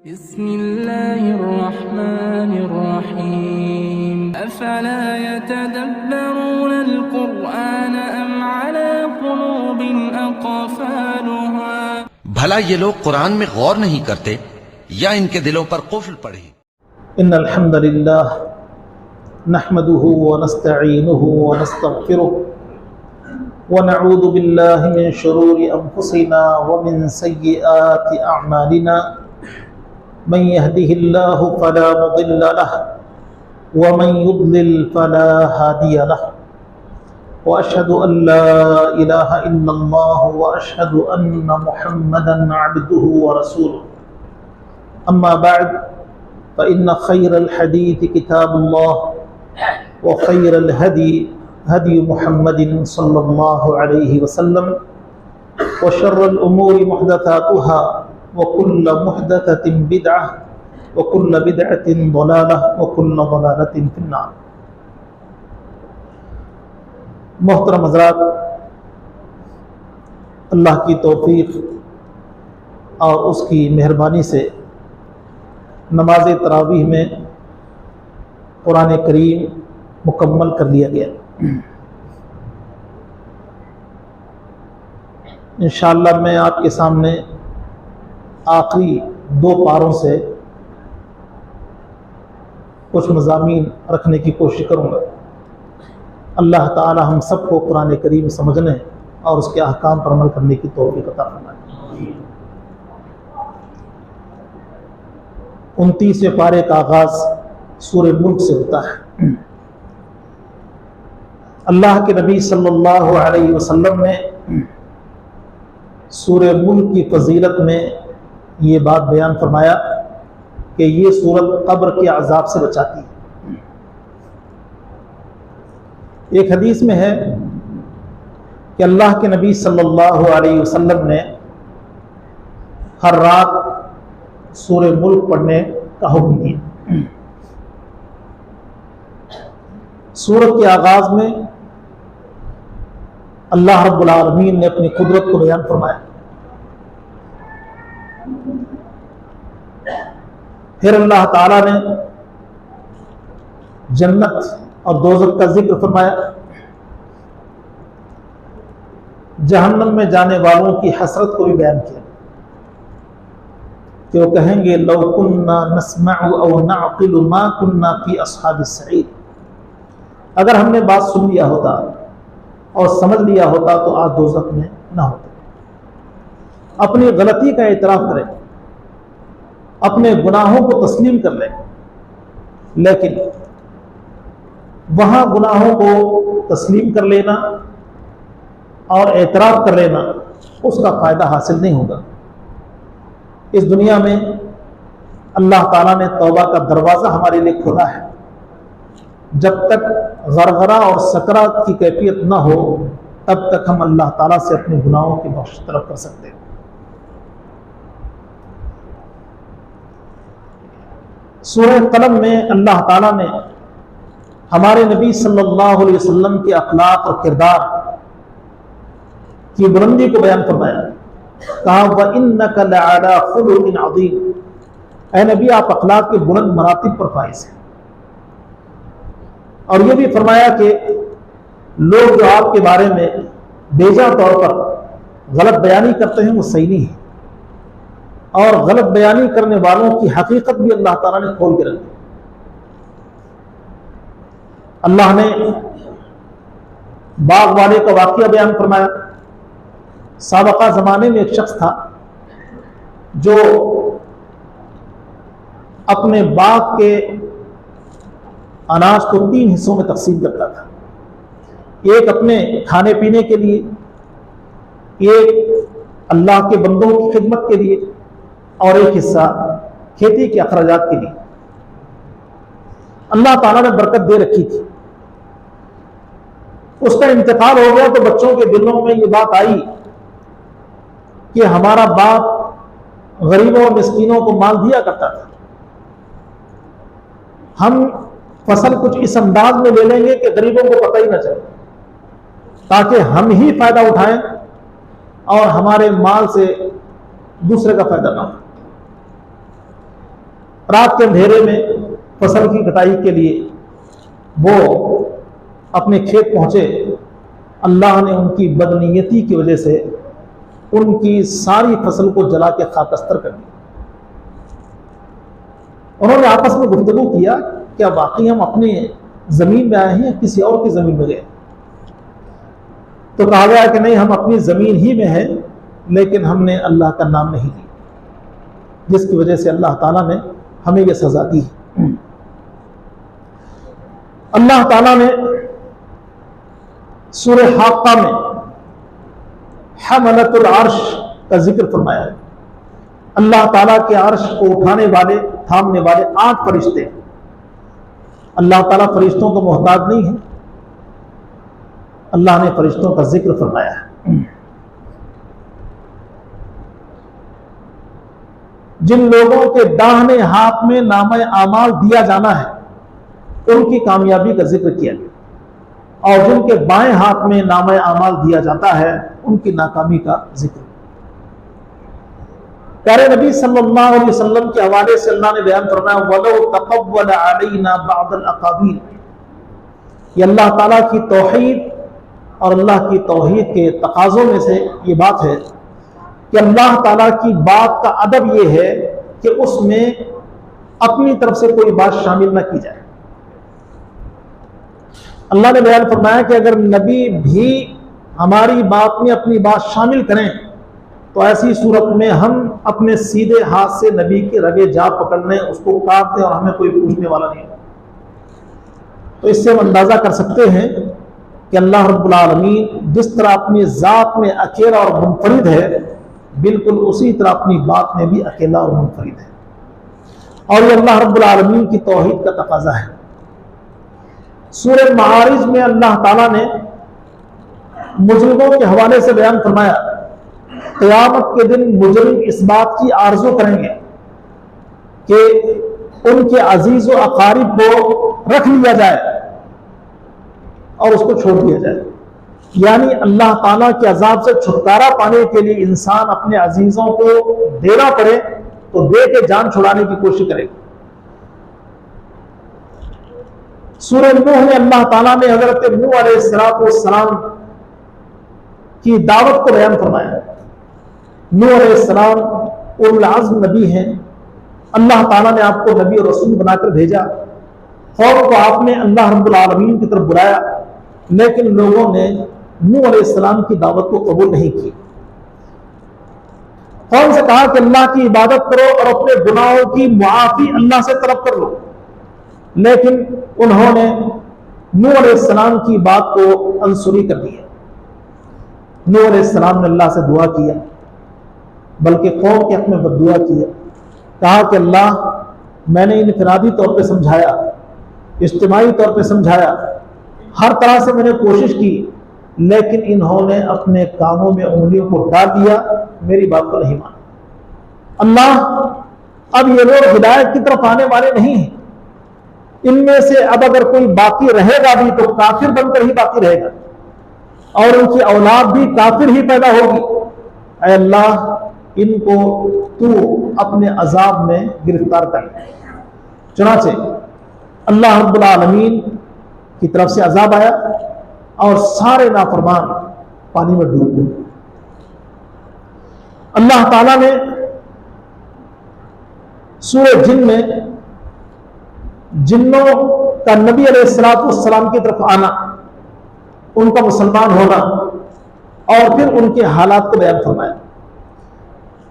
बिस्मिल्लाहिर्रहमानिर्रहीम अफला यतदब्बरून अल-कुरआन अम अला कुलूबिन अक़फ़ालुहा। भला ये लोग कुरान में गौर नहीं करते या इनके दिलों पर कुफ्र पड़े। इन्नल हम्दुलिल्लाह नहमदुहु व नस्तईनुहु व नस्तगफिरुहु व नऊज़ु बिल्लाहि मिन शुरूरि अंफुसिना व मिन सय्यिआति अअमालिना मन यहदिहिल्लाहु फला मुदिल्ल लहु व मन युद्लिल फला हादिय लहु व अशहदु अल्ला इलाहा इल्लल्लाह व अशहदु अन्न मुहम्मदन अब्दुहु व रसूलुहु। अम्मा बअद फ़इन्न खैरल हदीस किताबुल्लाह व खैरल हदी हदी मुहम्मदिन सल्लल्लाहु अलैहि वसल्लम व शर्रल उमूरि मुहदसातुहा व कुल्ल मुहदसतिन बिदअह व कुल्ल बिदअतिन दलालह व कुल्ल दलालतिन फिन्नार। मोहतरम हज़रात, अल्लाह की तौफीक और उसकी मेहरबानी से नमाज तरावीह में कुरान करीम मुकम्मल कर लिया गया। इंशाअल्लाह मैं आपके सामने आखिरी 2 पारों से कुछ मज़ामीन रखने की कोशिश करूँगा। अल्लाह ताला हम सबको कुरान करीम समझने और उसके अहकाम पर अमल करने की तौफीक अता फरमाए। 29वें पारे का आगाज़ सूरह मुल्क से होता है। अल्लाह के नबी सल्लल्लाहु अलैहि वसल्लम ने सूरह मुल्क की फजीलत में ये बात बयान फरमाया कि ये सूरत कब्र के अजाब से बचाती है। एक हदीस में है कि अल्लाह के नबी सल्लल्लाहु अलैहि वसल्लम ने हर रात सूरह मुल्क पढ़ने का हुक्म दिया। सूरत के आगाज में अल्लाह रब्बुल आलमीन ने अपनी कुदरत को बयान फरमाया। फिर अल्लाह ताला ने जन्नत और दोज़ख का जिक्र फरमाया। जहन्नम में जाने वालों की हसरत को भी बयान किया कि वो कहेंगे लौ कुन्ना नस्मअु औ नअक़िलु मा कुन्ना फी अस्हाबिस सईद। अगर हमने बात सुन लिया होता और समझ लिया होता तो आज दोज़ख में ना होते। अपनी गलती का एतराफ़ करें, अपने गुनाहों को तस्लीम कर लें, लेकिन वहां गुनाहों को तस्लीम कर लेना और एतराफ़ कर लेना उसका फ़ायदा हासिल नहीं होगा। इस दुनिया में अल्लाह ताला ने तौबा का दरवाज़ा हमारे लिए खोला है। जब तक गरगरा और सकरात की कैफियत ना हो तब तक हम अल्लाह ताला से अपने गुनाहों की बख्श तलब कर सकते हैं। सूरह कलम में अल्लाह ताला ने हमारे नबी सल्लल्लाहु अलैहि वसल्लम के अखलाक और किरदार की बुलंदी को बयान फरमाया। कहा व इन्नका लअला खुलुकिन अज़ीम। ऐ नबी, आप अखलाक के बुलंद मरातिब पर फाइज हैं। और यह भी फरमाया कि लोग जो आपके बारे में बेजा तौर पर गलत बयानी करते हैं वो सही नहीं है, और गलत बयानी करने वालों की हकीकत भी अल्लाह ताला ने खोल के रखी। अल्लाह ने बाग वाले का वाकया बयान फरमाया। साबका जमाने में एक शख्स था जो अपने बाग के अनाज को 3 हिस्सों में तकसीम करता था। एक अपने खाने पीने के लिए, एक अल्लाह के बंदों की खिदमत के लिए, और एक हिस्सा खेती के अखराजात के लिए। अल्लाह ताला ने बरकत दे रखी थी। उसका इंतकाल हो गया तो बच्चों के दिलों में ये बात आई कि हमारा बाप गरीबों और मिस्कीनों को माल दिया करता था, हम फसल कुछ इस अंदाज में ले लेंगे कि गरीबों को पता ही ना चले, ताकि हम ही फायदा उठाएं और हमारे माल से दूसरे का फायदा ना हो। रात के अंधेरे में फसल की कटाई के लिए वो अपने खेत पहुंचे। अल्लाह ने उनकी बदनीयती की वजह से उनकी सारी फसल को जला के खाकस्तर कर दिया। उन्होंने आपस में गुफ्तगू किया, क्या वाकई हम अपने जमीन में आए हैं या किसी और की जमीन में गए? तो कहा गया कि नहीं, हम अपनी जमीन ही में हैं, लेकिन हमने अल्लाह का नाम नहीं लिया, जिसकी वजह से अल्लाह ताला ने हमें यह सजा दी। अल्लाह ताला ने सूरह हाक़ा में हमलतुल अर्श का जिक्र फरमाया है। अल्लाह ताला के अर्श को उठाने वाले, थामने वाले 8 फरिश्ते। अल्लाह ताला फरिश्तों को मोहताज नहीं है। अल्लाह ने फरिश्तों का जिक्र फरमाया है। जिन लोगों के दाहिने हाथ में नामे आमाल दिया जाना है, उनकी कामयाबी का जिक्र किया गया, और जिनके बाएं हाथ में नामे आमाल दिया जाता है, उनकी नाकामी का जिक्र। प्यारे नबी सल्लल्लाहु अलैहि वसल्लम के हवाले से अल्लाह ने बयान फरमाया, वलो तक़व्वल अलैना बअदल अक़ाबील। ये अल्लाह ताला की तौहीद और अल्लाह की तौहीद के तकाज़ों में से ये बात है कि अल्लाह ताला की बात का अदब ये है कि उसमें अपनी तरफ से कोई बात शामिल ना की जाए। अल्लाह ने बयान फरमाया कि अगर नबी भी हमारी बात में अपनी बात शामिल करें तो ऐसी सूरत में हम अपने सीधे हाथ से नबी के रगे जा पकड़ने, उसको काटते और हमें कोई पूछने वाला नहीं। तो इससे हम अंदाजा कर सकते हैं कि अल्लाह रब्बुल आलमीन जिस तरह अपनी ज़ात में अकेला और मुनफरिद है, बिल्कुल उसी तरह अपनी बात में भी अकेला और मुनफरिद है, और ये अल्लाह रब्बुल आलमीन की तौहीद का तकाज़ा है। सूरह मारिज में अल्लाह ताला ने मुजरिमों के हवाले से बयान फरमाया, क़यामत के दिन मुजरिम इस बात की आरज़ू करेंगे कि उनके अजीज़ व अक़ारिब को रख लिया जाए और उसको छोड़ दिया जाए। यानी अल्लाह ताला के अजाब से छुटकारा पाने के लिए इंसान अपने अजीजों को देना पड़े तो दे के जान छुड़ाने की कोशिश करेगा। सूरह नूह में अल्लाह ताला ने हज़रत नूह अलैहिस्सलाम की दावत को बयान फरमाया। नूह अलैहिस्सलाम उलुल अज़्म नबी हैं। अल्लाह ताला ने आपको नबी और रसूल बनाकर भेजा। कौम को आपने अल्लाह रब्बुल आलमीन की तरफ बुलाया, लेकिन लोगों ने नूह अलैहिस्सलाम की दावत को कबूल नहीं की। कौम से कहा कि अल्लाह की इबादत करो और अपने गुनाहों की मुआफी अल्लाह से तलब कर लो, लेकिन उन्होंने नूह अलैहिस्सलाम की बात को अनसुनी कर दिया। नूह अलैहिस्सलाम ने अल्लाह से दुआ किया, बल्कि कौम के हक में बद्दुआ किया। कहा कि अल्लाह, मैंने इनफरादी तौर पे समझाया, इज्तिमाई तौर पे समझाया, हर तरह से मैंने कोशिश की, लेकिन इन्होंने अपने कामों में उंगलियों को डाल दिया, मेरी बात को नहीं माना। अल्लाह, अब ये लोग हिदायत की तरफ आने वाले नहीं हैं। इनमें से अब अगर कोई बाकी रहेगा भी तो काफिर बनकर ही बाकी रहेगा, और उनकी औलाद भी काफिर ही पैदा होगी। ऐ अल्लाह, इनको तू अपने अजाब में गिरफ्तार कर। चुनाचे अल्लाह रब्बुल आलमीन की तरफ से अजाब आया और सारे नाफरमान पानी में डूब गए। अल्लाह ताला ने सूरह जिन में जिन्नों का नबी अलैहिस्सलाम की तरफ आना, उनका मुसलमान होना और फिर उनके हालात को बयान फरमाया।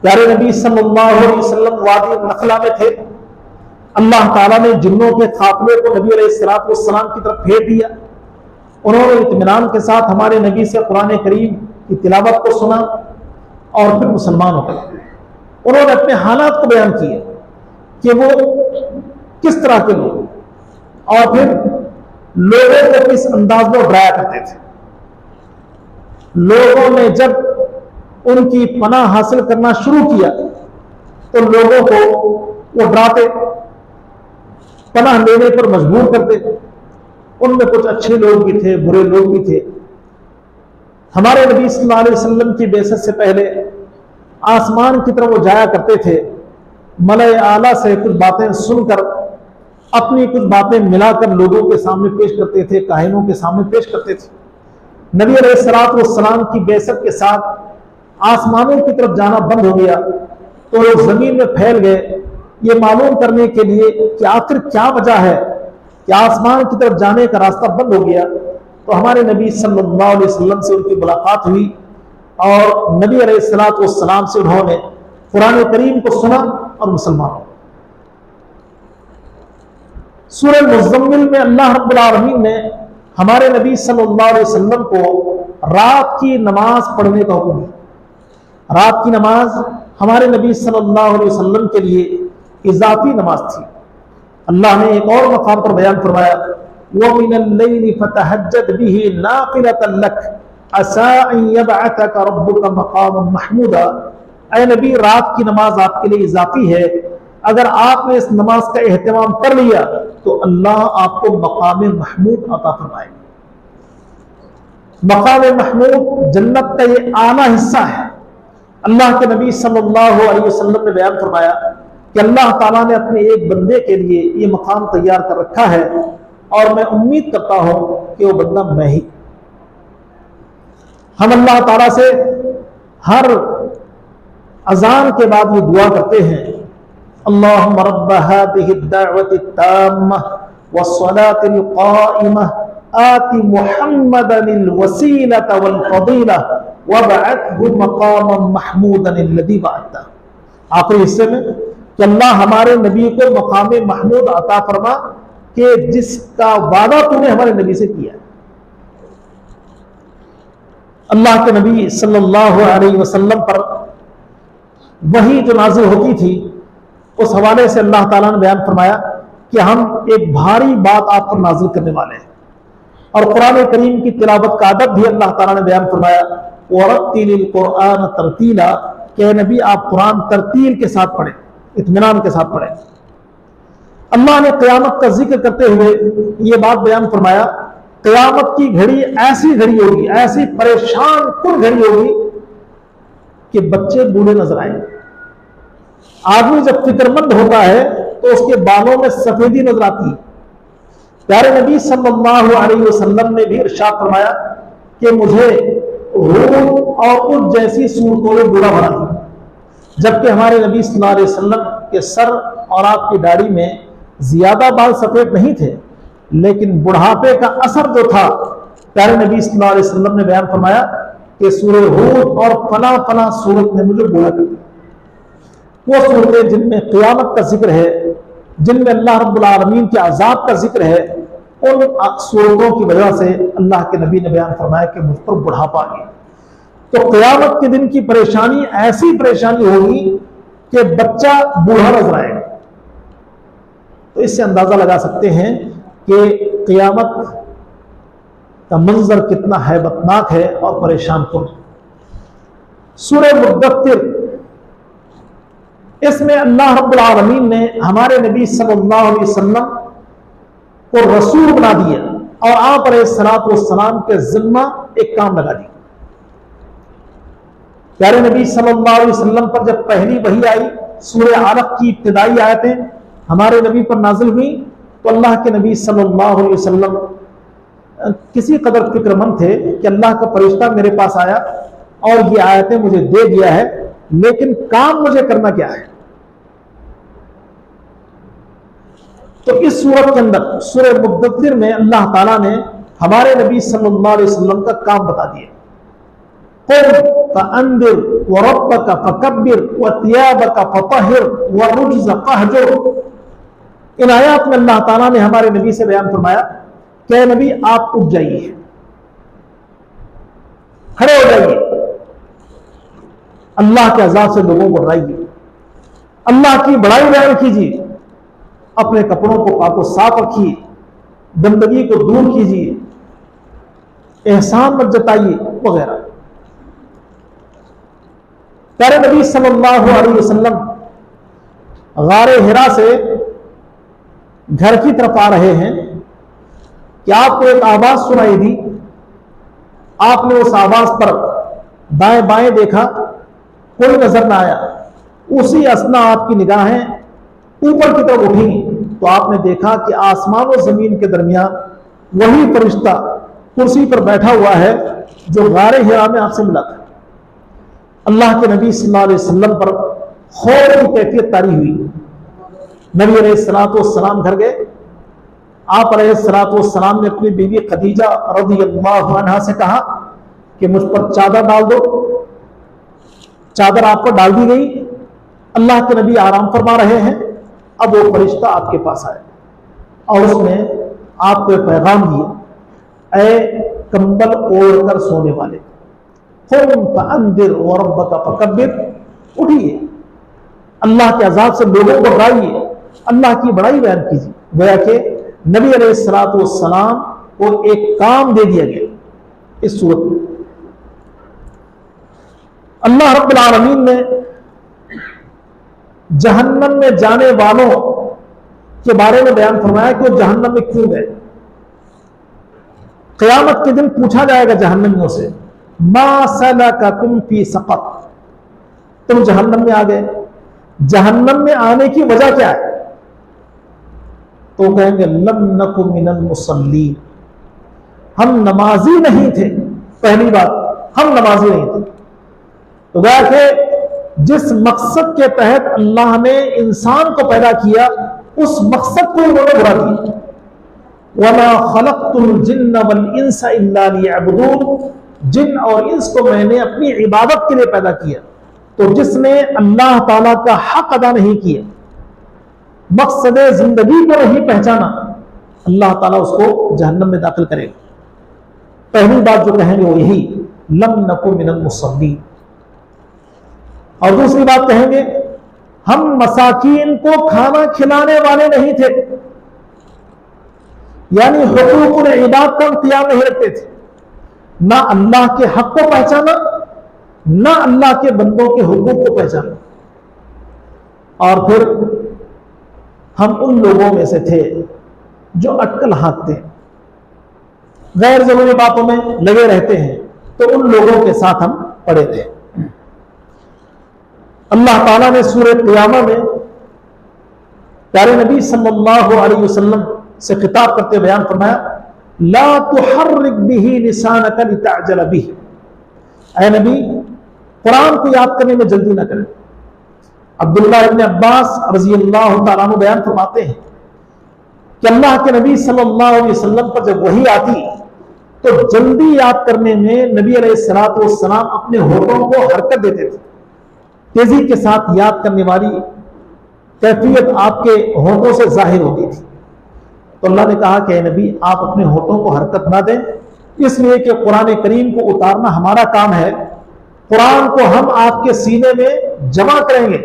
प्यारे नबी सल्लल्लाहु अलैहि वसल्लम वादी नखला में थे। अल्लाह ताला ने जिन्नों के काफिले को नबी अलैहिस्सलाम की तरफ भेज दिया। उन्होंने इत्मीनान के साथ हमारे नबी से कुरान करीम की तिलावत को सुना और फिर मुसलमान हो गए। उन्होंने अपने हालात को बयान किए कि वो किस तरह के लोग और फिर लोगों को किस अंदाज में डराया करते थे। लोगों ने जब उनकी पनाह हासिल करना शुरू किया तो लोगों को वो डराते, पनाह लेने पर मजबूर करते। उनमें कुछ अच्छे लोग भी थे, बुरे लोग भी थे। हमारे नबी सल्लल्लाहु अलैहि वसल्लम की बेइज्जत से पहले आसमान की तरफ वो जाया करते थे मलए आला से कुछ बातें सुनकर अपनी कुछ बातें मिलाकर लोगों के सामने पेश करते थे, काहिनों के सामने पेश करते थे। नबी अलैहिस्सलाम की बेइज्जत के साथ आसमानों की तरफ जाना बंद हो गया तो लोग जमीन में फैल गए, ये मालूम करने के लिए कि आखिर क्या वजह है कि आसमान की तरफ जाने का रास्ता बंद हो गया। तो हमारे नबी सल्लल्लाहु अलैहि वसल्लम से उनकी मुलाकात हुई और नबी अलैहिस्सलाम से उन्होंने कुरान करीम को सुना और मुसलमान। सूरह मुज़म्मिल में अल्लाह रब्बुल आलमीन ने हमारे नबी सल्लल्लाहु अलैहि वसल्लम को रात की नमाज पढ़ने का हुक्म दिया। रात की नमाज हमारे नबी सल्लल्लाहु अलैहि वसल्लम के लिए इजाफी नमाज थी। अल्लाह ने एक और मकाम पर बयान फरमाया, वमिनल लैली फतहज्जद बिही नाफिलतन लक असा अन यबअतक रब्बुका मकामन महमूदा। ऐ नबी, रात की नमाज आपके लिए इजाफी है, अगर आपने इस नमाज का एहतमाम कर लिया तो अल्लाह आपको मकाम महमूद अता फरमाएगा। मकाम महमूद जन्नत का ये आला हिस्सा है। अल्लाह के नबी सल्लल्लाहु अलैहि वसल्लम ने बयान फरमाया कि अल्लाह ताला ने अपने एक बंदे के लिए ये मकाम तैयार कर रखा है और मैं उम्मीद करता हूं कि वो बंदा मैं ही। हम अल्लाह ताला से हर अजान के बाद ये दुआ करते हैं, अल्लाहुम्मा रब्ब हादिहि दावति ताम्मा वस्सलातिल काइमा आति मुहम्मदनिल वसीलता वल फदीला वबअतहु मकामन महमूदन अल्लज़ी वअदता। आखिरी हिस्से में कि अल्लाह हमारे नबी को मकाम महमूद अता फरमा कि जिसका वादा तूने हमारे नबी से किया। अल्लाह के नबी सल्लल्लाहु अलैहि वसल्लम पर वही जो नाजिल होती थी उस हवाले से अल्लाह ताला ने बयान फरमाया कि हम एक भारी बात आप पर नाजिल करने वाले हैं। और कुरान करीम की तिलावत का अदब भी अल्लाह ताला ने बयान फरमाया, वरत्तिलिल कुरान तरतीला, कि नबी आप कुरान तरतील के साथ पढ़ें, इत्मीनान के साथ पढ़ें। अल्लाह ने क़यामत का जिक्र करते हुए ये बात बयान फरमाया, क़यामत की घड़ी ऐसी घड़ी होगी, ऐसी परेशान कुन घड़ी होगी कि बच्चे बूढ़े नजर आएंगे। आदमी जब फिक्रमंद होता है तो उसके बालों में सफेदी नजर आती है। प्यारे नबी सल्लल्लाहु अलैहि वसल्लम ने भी इरशाद फरमाया कि मुझे रूह और उस जैसी सूरतों में बूढ़ा बना दिया। जबकि हमारे नबी सल्लल्लाहु अलैहि वसल्लम के सर और आपकी दाढ़ी में ज्यादा बाल सफेद नहीं थे, लेकिन बुढ़ापे का असर जो था, प्यारे नबी सल्लल्लाहु अलैहि वसल्लम ने बयान फरमाया कि सूरह हूद और फला फला सूरत ने मुझे बूढ़ा कर दिया। वो सूरतें जिनमें क़यामत का जिक्र है, जिनमें अल्लाह रब्बुल आलमीन के अजाब का जिक्र है, उन सूरतों की वजह से अल्लाह के नबी ने बयान फरमाया कि मुझ पर बुढ़ापा आ गया। तो क़यामत के दिन की परेशानी ऐसी परेशानी होगी कि बच्चा बूढ़ा नजर आएगा। तो इससे अंदाजा लगा सकते हैं कि क़यामत का मंजर कितना हैबतनाक है और परेशान कुन। सूरह मुद्दत्तिर, इसमें अल्लाह रब्बुल आलमीन ने हमारे नबी सल्लल्लाहु अलैहि वसल्लम को रसूल बना दिया और आप अलैहिस्सलातु वस्सलाम के जिम्मा एक काम लगा दिया। प्यारे नबी सल्लल्लाहु अलैहि वसल्लम पर जब पहली वही आई, सूरह अलक़ की इब्तिदाई आयतें हमारे नबी पर नाजिल हुई, तो अल्लाह के नबी सल्लल्लाहु अलैहि वसल्लम किसी कदर फिक्रमंद थे कि अल्लाह का फरिश्ता मेरे पास आया और ये आयतें मुझे दे दिया है, लेकिन काम मुझे करना क्या है। तो इस सूरत के अंदर सूरह मुद्दत्तिर में अल्लाह ताला ने हमारे नबी सल्लल्लाहु अलैहि वसल्लम का काम बता दिया। कुम फअंदिर व रब्बका फकब्बिर व तियाबका फतहिर व रुज्ज़ फहजुर। इन आयात में अल्लाह ताला ने हमारे नबी से बयान फरमाया कि नबी आप उठ जाइए, खड़े हो जाइए, अल्लाह के अजाब से लोगों को डराइए, अल्लाह की बड़ाई बयान कीजिए, अपने कपड़ों को पाको साफ रखिए, गंदगी को दूर कीजिए, एहसान मत जताइए वगैरह। प्यारे नबी सल्लल्लाहु अलैहि वसल्लम गारे हिरा से घर की तरफ आ रहे हैं कि आपको एक आवाज सुनाई दी। आपने उस आवाज पर दाएं बाएं देखा, कोई नजर ना आया। उसी असना आपकी निगाहें ऊपर की तरफ उठी तो आपने देखा कि आसमान और जमीन के दरमियान वही फरिश्ता कुर्सी पर बैठा हुआ है जो गारे हिरा में आपसे मिला था। अल्लाह के नबी सल्लल्लाहु अलैहि वसल्लम पर खौफ की कैफियत तारी हुई। नबी अलैहिस्सलाम घर गए। आप अलैहिस्सलाम ने अपनी बीवी खदीजा रज़ियल्लाहु अन्हा से कहा कि मुझ पर चादर डाल दो। चादर आप पर डाल दी गई। अल्लाह के नबी आराम फरमा रहे हैं। अब वो फरिश्ता आपके पास आया और उसने आपको पैगाम दिया, ए कंबल ओढ़ कर सोने वाले, खुम फअंदिर व रब्बका फकब्बिर, उठिए, अल्लाह के अजाब से लोगों को डराइए, अल्लाह की बड़ाई बयान कीजिए। गोया कि नबी अलैहिस्सलातु वस्सलाम को एक काम दे दिया गया इस सूरत में। अल्लाह रब्बुल आलमीन ने जहन्नम में जाने वालों के बारे में बयान फरमाया कि वो जहन्नम में क्यों गए। क़यामत के दिन पूछा जाएगा जहन्नमियों से, मा सलककुम फी सक़र, तुम जहन्नम में आ गए, जहन्नम में आने की वजह क्या है? तो कहेंगे लम नकु मिनल मुसल्लीन, हम नमाजी नहीं थे। पहली बात, हम नमाजी नहीं थे। तो गया कि जिस मकसद के तहत अल्लाह ने इंसान को पैदा किया उस मकसद को उन्होंने बुरा किया। वमा खलक़तुल जिन्न वल इंसा इल्ला लियअबुदून, जिन और इंस को मैंने अपनी इबादत के लिए पैदा किया। तो जिसने अल्लाह ताला का हक अदा नहीं किया, मकसद जिंदगी को नहीं पहचाना, अल्लाह ताला उसको जहन्नम में दाखिल करेगा। पहली बात जो कहेंगे वो यही, लम नकु मिनल मुसल्लीन। और दूसरी बात कहेंगे, हम मसाकीन को खाना खिलाने वाले नहीं थे, यानी हुकूकुल इबाद का इंतजाम नहीं रखते थे। ना अल्लाह के हक को पहचाना, ना अल्लाह के बंदों के हुकूक को पहचाना। और फिर हम उन लोगों में से थे जो अटकल हाँकते हैं, गैर जरूरी बातों में लगे रहते हैं, तो उन लोगों के साथ हम पड़े थे। अल्लाह ताला ने सूरह क़ियामा में प्यारे नबी सल्लल्लाहु अलैहि वसल्लम से खिताब करते बयान फरमाया, ला तुहर्रिक बिही लिसानका लितअजल बिही, ऐ नबी कुरान को याद करने में जल्दी ना करें। अब्दुल्लाह इब्न अब्बास रज़ियल्लाहु ताला अन्हु बयान फरमाते हैं कि अल्लाह के नबी सल्लल्लाहु अलैहि वसल्लम पर जब वही आती तो जल्दी याद करने में नबी अलैहिस्सलातु वस्सलाम अपने होठों को हरकत देते थे। तेजी के साथ याद करने वाली कैफियत आपके होठों से जाहिर होती थी। तो अल्लाह ने कहा कि नबी आप अपने होठों को हरकत ना दें, इसलिए कि कुरान करीम को उतारना हमारा काम है। कुरान को हम आपके सीने में जमा करेंगे,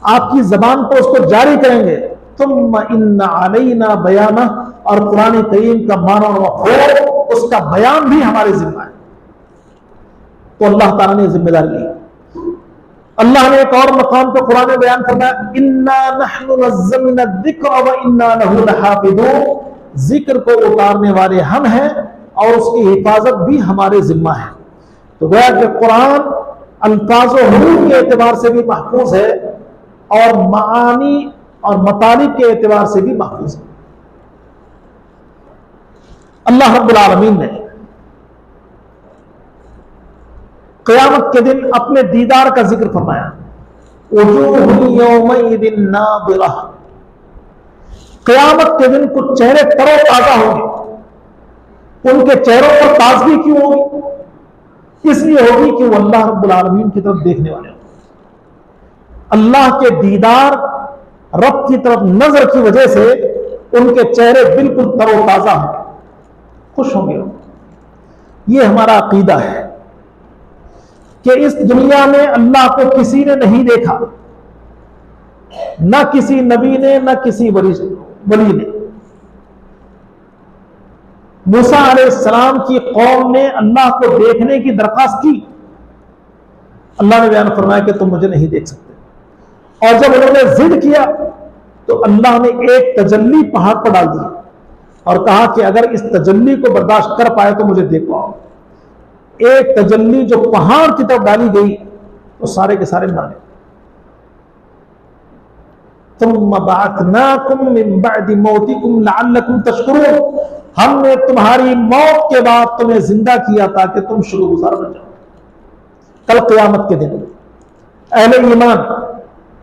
आपकी जबान पर उसको जारी करेंगे। तुम्मा इन्ना अलैना बयाना, और कुरान करीम का माना और मफ़हूम, उसका बयान भी हमारे जिम्मा है। तो अल्लाह ताला ने जिम्मेदारी ली। अल्लाह ने एक और मकाम पर कुरान में बयान करना, इन्ना नहनु नज़्ज़लना ज़िक्र व इन्ना लहु लहाफ़िज़ून, जिक्र को उतारने वाले हम हैं और उसकी हिफाजत भी हमारे जिम्मा है। तो गोया कि कुरान अल्फाज़ और हुरूफ के एतबार से भी महफूज है और मानी और मतालिब के एतबार से भी महफूज है। अल्लाह रब्बुल आलमीन ने क़यामत के दिन अपने दीदार का जिक्र फरमाया, वजूहुन यौमइदिन नाज़िरा, क़यामत के दिन कुछ चेहरे तरोताजा होंगे। उनके चेहरों पर ताजगी क्यों होगी? इसलिए होगी कि वो अल्लाह रब्बुल आलमीन की तरफ देखने वाले होंगे। अल्लाह के दीदार, रब की तरफ नजर की वजह से उनके चेहरे बिल्कुल तरोताजा होंगे, खुश होंगे। ये हमारा अकीदा है कि इस दुनिया में अल्लाह को किसी ने नहीं देखा, ना किसी नबी ने, ना किसी वली ने। मूसा अलैहिस्सलाम की कौम ने अल्लाह को देखने की दरख्वास्त की। अल्लाह ने बयान फरमाया कि तुम मुझे नहीं देख सकते। और जब उन्होंने जिद किया तो अल्लाह ने एक तजल्ली पहाड़ पर डाल दी और कहा कि अगर इस तजल्ली को बर्दाश्त कर पाए तो मुझे देख पाओ। एक तजल्ली जो पहाड़ की तरफ डाली गई तो सारे के सारे मर गए। तुम्मा बअथनाकुम मिन बअदि मौतिकुम लअल्लकुम तशकुरून, हमने तुम्हारी मौत के बाद तुम्हें जिंदा किया ताकि तुम शुक्रगुजार बन जाओ। कल क़यामत के दिन अहले ईमान,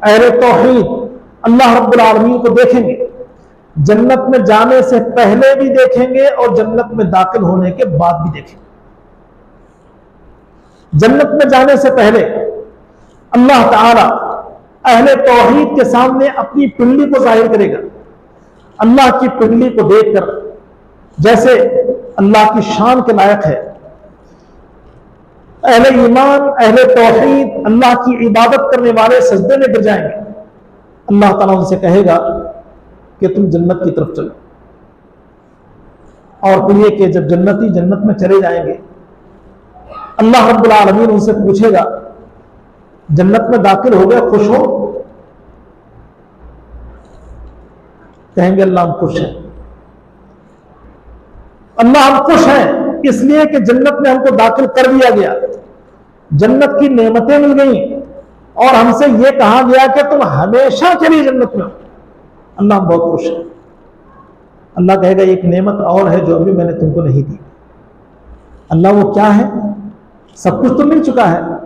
अहले तौहीद अल्लाह रब्बुल आलमीन को देखेंगे। जन्नत में जाने से पहले भी देखेंगे और जन्नत में दाखिल होने के बाद भी देखेंगे। जन्नत में जाने से पहले अल्लाह ताला अहले तौहीद के सामने अपनी पिंडली को जाहिर करेगा। अल्लाह की पिंडली को देखकर जैसे अल्लाह की शान के लायक है, अहले ईमान, अहले तौहीद अल्लाह की इबादत करने वाले सजदे में गिर जाएंगे। अल्लाह ताला उनसे कहेगा कि तुम जन्नत की तरफ चलो। और फिर ये कि जब जन्नती जन्नत में चले जाएंगे, अल्लाह रब्बुल आलमीन उनसे पूछेगा, जन्नत में दाखिल हो गए, खुश हो? कहेंगे अल्लाह हम खुश हैं। अल्लाह हम खुश हैं इसलिए कि जन्नत में हमको दाखिल कर दिया गया, जन्नत की नेमतें मिल गई और हमसे यह कहा गया कि तुम हमेशा के लिए जन्नत में हो। अल्लाह हम बहुत खुश है। अल्लाह कहेगा एक नेमत और है जो अभी मैंने तुमको नहीं दी। अल्लाह वो क्या है? सब कुछ तो मिल चुका है।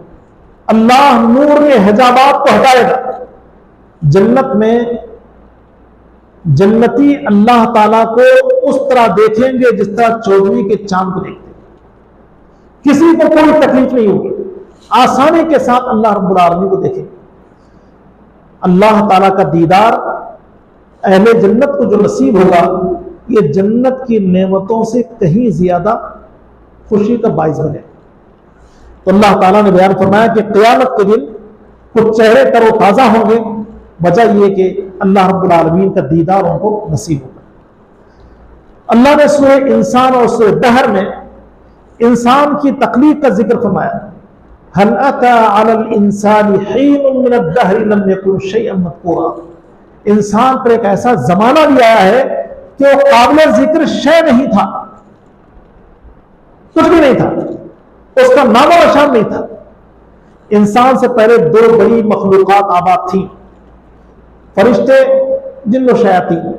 अल्लाह नूर में हिजाबात को हटाएगा। जन्नत में जन्नती अल्लाह ताला को उस तरह देखेंगे जिस तरह चौदहवीं के चांद को देखते हैं। किसी को कोई तकलीफ नहीं होगी, आसानी के साथ अल्लाह रब्बुल आलमीन को देखेंगे। अल्लाह ताला का दीदार अहले जन्नत को जो नसीब होगा, ये जन्नत की नेमतों से कहीं ज्यादा खुशी का बाइस बने। तो अल्लाह ताला ने बयान फरमाया कि क़यामत के दिन कुछ चेहरे तरोताजा होंगे, वजह यह कि अल्लाह रब्बुल आलमीन का दीदार उनको नसीब होगा। अल्लाह ने सूरह इंसान और सूरह दहर में इंसान की तकलीफ का जिक्र फरमाया। हल अता अलल इंसानी हीनुम मिनद दहरि लम यकुन शैअन मज़कूरा। इंसान पर एक ऐसा जमाना भी आया है कि वो काबिल जिक्र शय नहीं था, कुछ भी नहीं था, उसका नामो निशान नहीं था। इंसान से पहले दो बड़ी मखलूकात आबाद थी, फरिश्ते, जिन्न और शयातीन।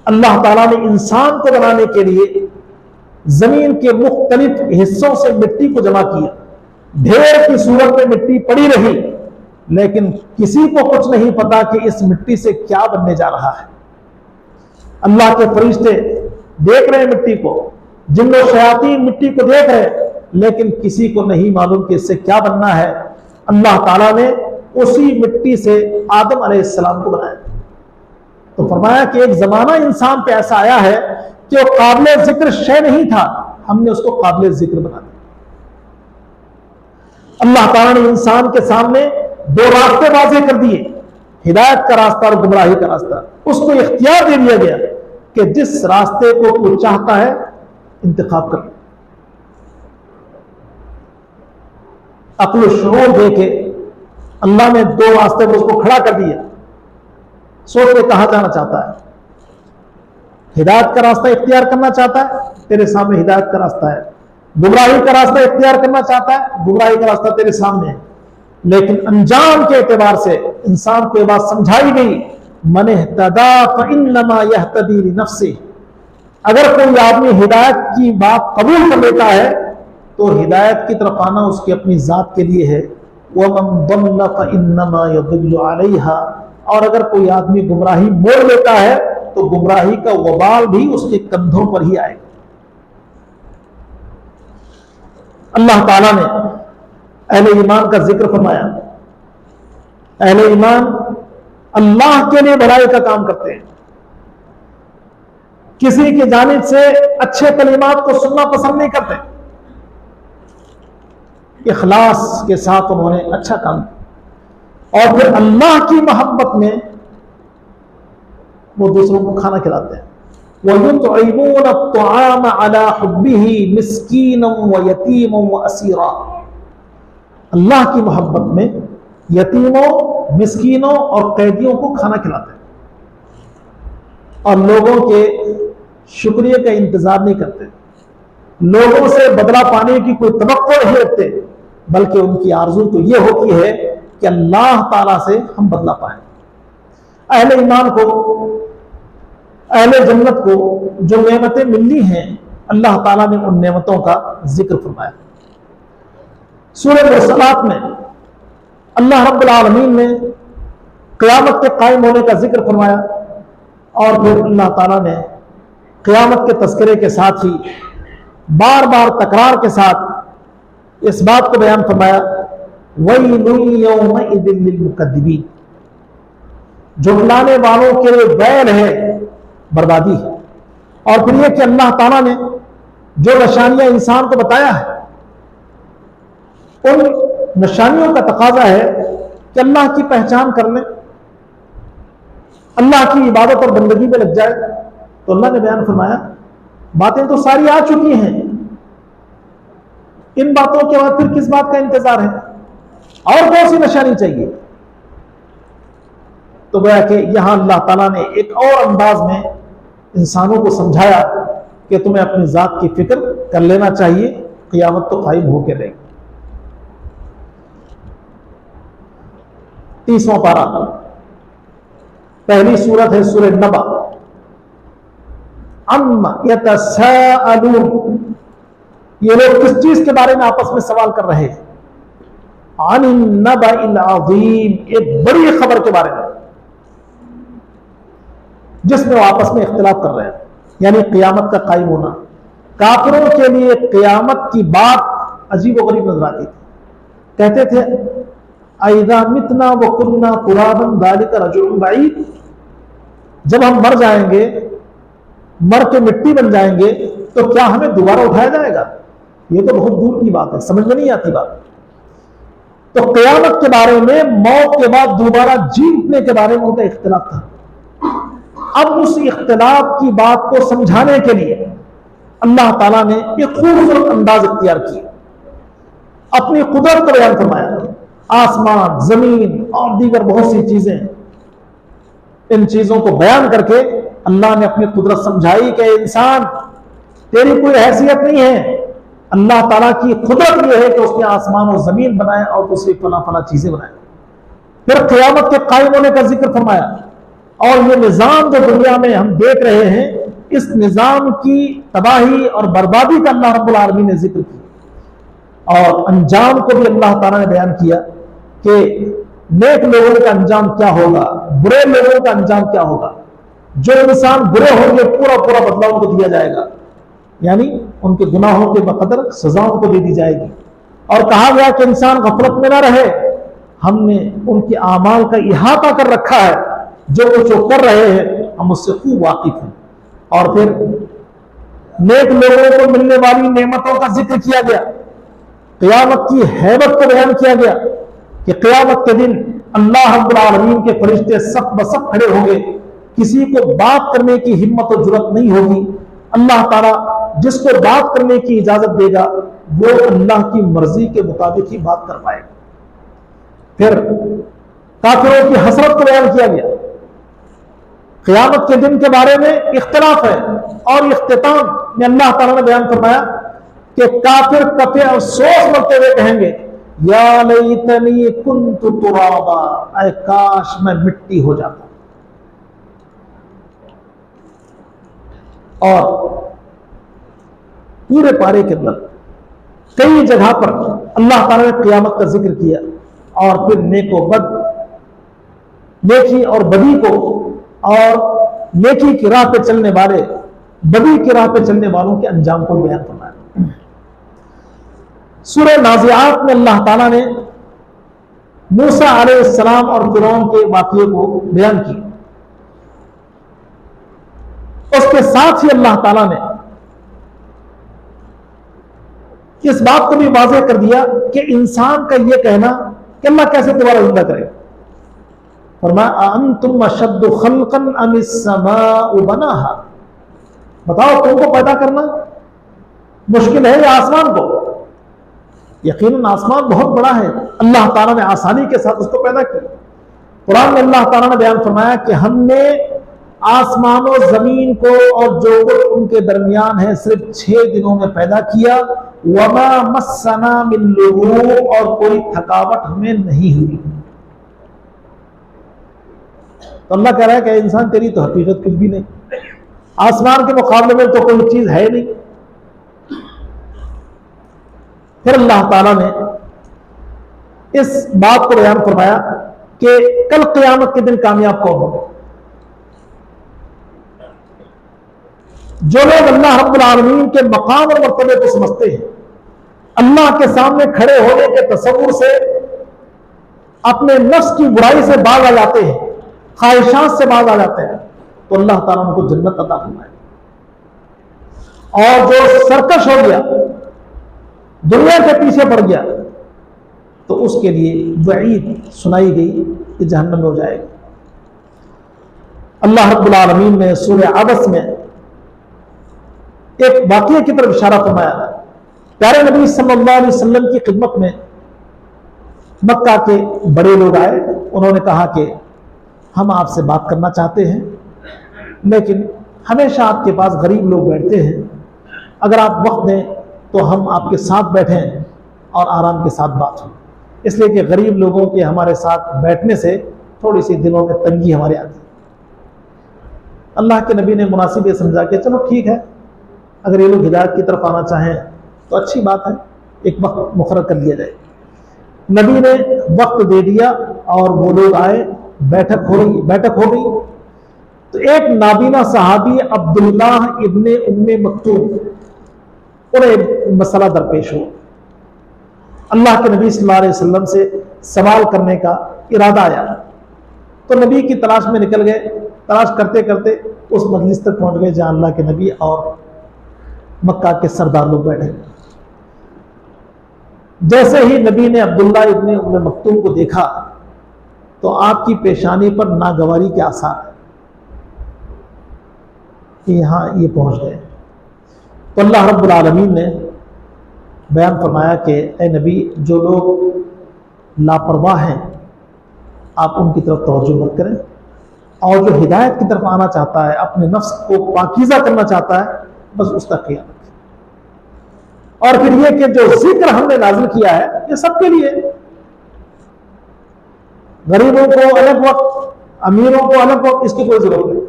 अल्लाह ताला ने इंसान को बनाने के लिए जमीन के मुख्तलिफ हिस्सों से मिट्टी को जमा किया। ढेर की सूरत में मिट्टी पड़ी रही, लेकिन किसी को कुछ नहीं पता कि इस मिट्टी से क्या बनने जा रहा है। अल्लाह के फरिश्ते देख रहे हैं मिट्टी को, जिन्न और शयातीन मिट्टी को देख रहे हैं, लेकिन किसी को नहीं मालूम कि इससे क्या बनना है। अल्लाह ताला ने उसी मिट्टी से आदम अलैहिस्सलाम को बनाया। तो फरमाया कि एक जमाना इंसान पे ऐसा आया है कि वो काबिल जिक्र शय नहीं था, हमने उसको काबिल जिक्र बना दिया। अल्लाह ताला ने इंसान के सामने दो रास्ते वाज़ेह कर दिए, हिदायत का रास्ता और गुमराही का रास्ता। उसको इख्तियार दे दिया गया कि जिस रास्ते को तू चाहता है इंतखाब कर। अक्ल शऊर दे के अल्लाह ने दो रास्ते पर उसको खड़ा कर दिया। सोच के कहां जाना चाहता है? हिदायत का रास्ता इख्तियार करना चाहता है, तेरे सामने हिदायत का रास्ता है। गुमराही का रास्ता इख्तियार करना चाहता है, गुमराही का रास्ता तेरे सामने है। लेकिन अंजाम के एतबार से इंसान को यह बात समझाई गई, मन इहतदा फइन्नमा यहतदी लिनफ्सिही। अगर कोई आदमी हिदायत की बात कबूल कर लेता है तो हिदायत की तरफ आना उसकी अपनी जात के लिए है। वमन दल्ल फइन्नमा यदुल्लु अलैहा। और अगर कोई आदमी गुमराही मोड़ लेता है तो गुमराही का वबाल भी उसके कंधों पर ही आएगा। अल्लाह ताला ने अहले ईमान का जिक्र फरमाया। अहले ईमान अल्लाह के लिए भलाई का काम करते हैं, किसी की जानिब से अच्छे कलिमात को सुनना पसंद नहीं करते। इखलास के साथ उन्होंने अच्छा काम किया और फिर अल्लाह की मोहब्बत में वो दूसरों को खाना खिलाते हैं। वयुतइमून अत्तआम अला हुब्बिही मिस्कीनम व यतीमम व असीरा। अल्लाह की मोहब्बत में यतीमों, मिस्कीनों और कैदियों को खाना खिलाते हैं और लोगों के शुक्रिया का इंतजार नहीं करते, लोगों से बदला पाने की कोई तवक्को नहीं रखते, बल्कि उनकी आरज़ू तो यह होती है कि अल्लाह ताला से हम बदला पाए। अहले ईमान को, अहले जन्नत को जो नेमतें मिलनी हैं, अल्लाह ताला ने उन नेमतों का जिक्र फरमाया। सूरह मुरसलात में अल्लाह रब्बुल आलमीन ने क़यामत के कायम होने का जिक्र फरमाया और फिर अल्लाह ताला ने क़यामत के तज़किरे के साथ ही बार बार तकरार के साथ इस बात को बयान फरमाया, वैलुन यौमइज़िन लिलमुकद्दिबीन, झुठलाने वालों के लिए वैल है, बर्बादी है। और फिर यह कि अल्लाह ताला ने जो निशानियां इंसान को बताया है, उन निशानियों का तकाजा है कि अल्लाह की पहचान कर ले, अल्लाह की इबादत और बंदगी में लग जाए। तो अल्लाह ने बयान फरमाया, बातें तो सारी आ चुकी हैं, इन बातों के बाद फिर किस बात का इंतजार है, और कौन सी निशानी चाहिए। तो गोया कि यहां अल्लाह ताला ने एक और अंदाज में इंसानों को समझाया कि तुम्हें अपनी जात की फिक्र कर लेना चाहिए, क़यामत तो कायम होकर रहेगी। 30वां पारा, पहली सूरत है सूरह नबा। अम्मा यतसाअलून, ये लोग किस चीज के बारे में आपस में सवाल कर रहे हैं? अनिन नबइल अज़ीम, एक बड़ी खबर के बारे में जिसमें वो आपस में इख्तिलाफ कर रहे हैं, यानी क़यामत का कायम होना। काफिरों के लिए क़यामत की बात अजीब व गरीब नजर आती थी। कहते थे, अइज़ा मितना व कुन्ना तुराबन ज़ालिका रजुउन बईद, जब हम मर जाएंगे, मर के मिट्टी बन जाएंगे, तो क्या हमें दोबारा उठाया जाएगा? ये तो बहुत दूर की बात है, समझ में नहीं आती बात। तो क़यामत के बारे में, मौत के बाद दोबारा जी उठने के बारे में उनका इख्तिलाफ था। अब उस इख्तिलाफ की बात को समझाने के लिए अल्लाह ताला ने एक खूबसूरत अंदाज इख्तियार किया, अपनी कुदरत को बयान फरमाया। आसमान, जमीन और दीगर बहुत सी चीजें, इन चीजों को बयान करके अल्लाह ने अपनी कुदरत समझाई कि इंसान, तेरी कोई हैसियत नहीं है। अल्लाह ताला की कुदरत यह है कि उसने आसमान और जमीन बनाए और दूसरी फला फला चीजें बनाए। फिर क़यामत के कायम होने का जिक्र फरमाया, और ये निजाम जो दुनिया में हम देख रहे हैं, इस निजाम की तबाही और बर्बादी का अल्लाह रब्बुल आलमीन ने जिक्र किया, और अंजाम को भी अल्लाह ताला ने बयान किया कि नेक लोगों का अंजाम क्या होगा, बुरे लोगों का अंजाम क्या होगा। जो इंसान बुरे होंगे, पूरा पूरा बदला उनको दिया जाएगा, यानी उनके गुनाहों के बकदर सजा उनको दे दी जाएगी। और कहा गया कि इंसान गफलत में ना रहे, हमने उनके आमाल का इहाता कर रखा है, जो कुछ वो कर रहे हैं हम उससे खूब वाकिफ हैं। और फिर नेक लोगों को मिलने वाली नेमतों का जिक्र किया गया, क़यामत की हैबत को बयान किया गया कि क़यामत के दिन अल्लाह रब्बुल आलमीन के फरिश्ते सब ब सब खड़े होंगे, किसी को बात करने की हिम्मत और जुर्रत नहीं होगी। अल्लाह ताला जिसको बात करने की इजाजत देगा, वो अल्लाह की मर्जी के मुताबिक ही बात कर पाएगा। फिर काफिरों की हसरत को बयान किया गया। क़यामत के दिन के बारे में इख्तिलाफ है, और इख्तिताम में अल्लाह ताला ने बयान फरमाया कि काफिर कफे अफसोस करते हुए कहेंगे, या लैतनी कुन्तु तुराबा, ऐ काश मैं मिट्टी हो जाता। और पूरे पारे के अंदर कई जगह पर अल्लाह ताला ने क़यामत का जिक्र किया, और फिर नेको बद, नेकी और बदी को, और नेकी की राह पे चलने वाले, बदी की राह पे चलने वालों के अंजाम को बयान फरमाया। सूरह नाज़िआत में अल्लाह ताला ने मूसा अलैहिस्सलाम और फिरौन के वाक़ये को बयान किया। उसके साथ ही अल्लाह ताला ने इस बात को भी वाज़ेह कर दिया कि इंसान का यह कहना कि अल्लाह कैसे दोबारा जिंदा करेगा। फरमाया अंतुम अशद्दु खल्क़न अमिस समाउ बनाहा, बताओ तुमको पैदा करना मुश्किल है या आसमान को? यकीनन आसमान बहुत बड़ा है, अल्लाह ताला ने आसानी के साथ उसको पैदा किया। कुरान में अल्लाह ताला ने बयान फरमाया कि हमने आसमान और जमीन को और जो कुछ उनके दरमियान है सिर्फ 6 दिनों में पैदा किया। वमा मस्सना मिन लुगूब, और कोई थकावट हमें नहीं हुई। तो अल्लाह कह रहा है कि इंसान तेरी तो हकीकत कुछ भी नहीं, आसमान के मुकाबले में तो कोई चीज है नहीं। फिर अल्लाह ताला ने इस बात को बयान फरमाया कि कल क़यामत के दिन कामयाब कौन होगा। जो लोग अल्लाह रब्बुल आलमीन के मकाम और मर्तबे को समझते हैं, अल्लाह के सामने खड़े होने के तसव्वुर से अपने नफ्स की बुराई से बाज आ जाते हैं, ख्वाहिशात से बाज आ जाते हैं, तो अल्लाह ताला उनको जन्नत अता फरमाए। और जो सरकश हो गया, दुनिया के पीछे पड़ गया, तो उसके लिए वईद सुनाई गई कि जहन्नम में हो जाएगा। अल्लाह रब्बुल आलमीन ने सूरह अबस में एक वाक़ये की तरफ इशारा फरमाया। प्यारे नबी सल्लल्लाहु अलैहि वसल्लम की खिदमत में मक्का के बड़े लोग आए। उन्होंने कहा कि हम आपसे बात करना चाहते हैं, लेकिन हमेशा आपके पास गरीब लोग बैठते हैं, अगर आप वक्त दें तो हम आपके साथ बैठें और आराम के साथ बात हो। इसलिए कि गरीब लोगों के हमारे साथ बैठने से थोड़ी सी दिलों में तंगी हमारे आती है। अल्लाह के नबी ने मुनासिब ये समझा कि चलो ठीक है, अगर ये लोग हिदायत की तरफ आना चाहें तो अच्छी बात है, एक वक्त मुकर्रर कर लिया जाए। नबी ने वक्त दे दिया और वो लोग आए, बैठक हो गई। तो एक नाबीना सहाबी अब्दुल्लाह इब्ने उम्मे मक्तूम, उन्हें मसला दरपेश हो। अल्लाह के नबी सल्लल्लाहु अलैहि वसल्लम से सवाल करने का इरादा आया, तो नबी की तलाश में निकल गए। तलाश करते करते उस मजलिस तक पहुंच गए जहां अल्लाह के नबी और मक्का के सरदार लोग बैठे। जैसे ही नबी ने अब्दुल्ला इब्ने उम्मे मक्तूम को देखा तो आपकी पेशानी पर नागवारी के आसार है कि यहां ये पहुंच गए। तो अल्लाह रब्बुल आलमीन ने बयान फरमाया कि ए नबी, जो लोग लापरवाह हैं आप उनकी तरफ तवज्जो मत करें, और जो हिदायत की तरफ आना चाहता है, अपने नफ्स को पाकीज़ा करना चाहता है, बस उसका ख्याल रखें। और फिर यह कि जो जिक्र हमने नाज़िल किया है ये सबके लिए, गरीबों को अलग वक्त, अमीरों को अलग वक्त, इसकी कोई जरूरत नहीं।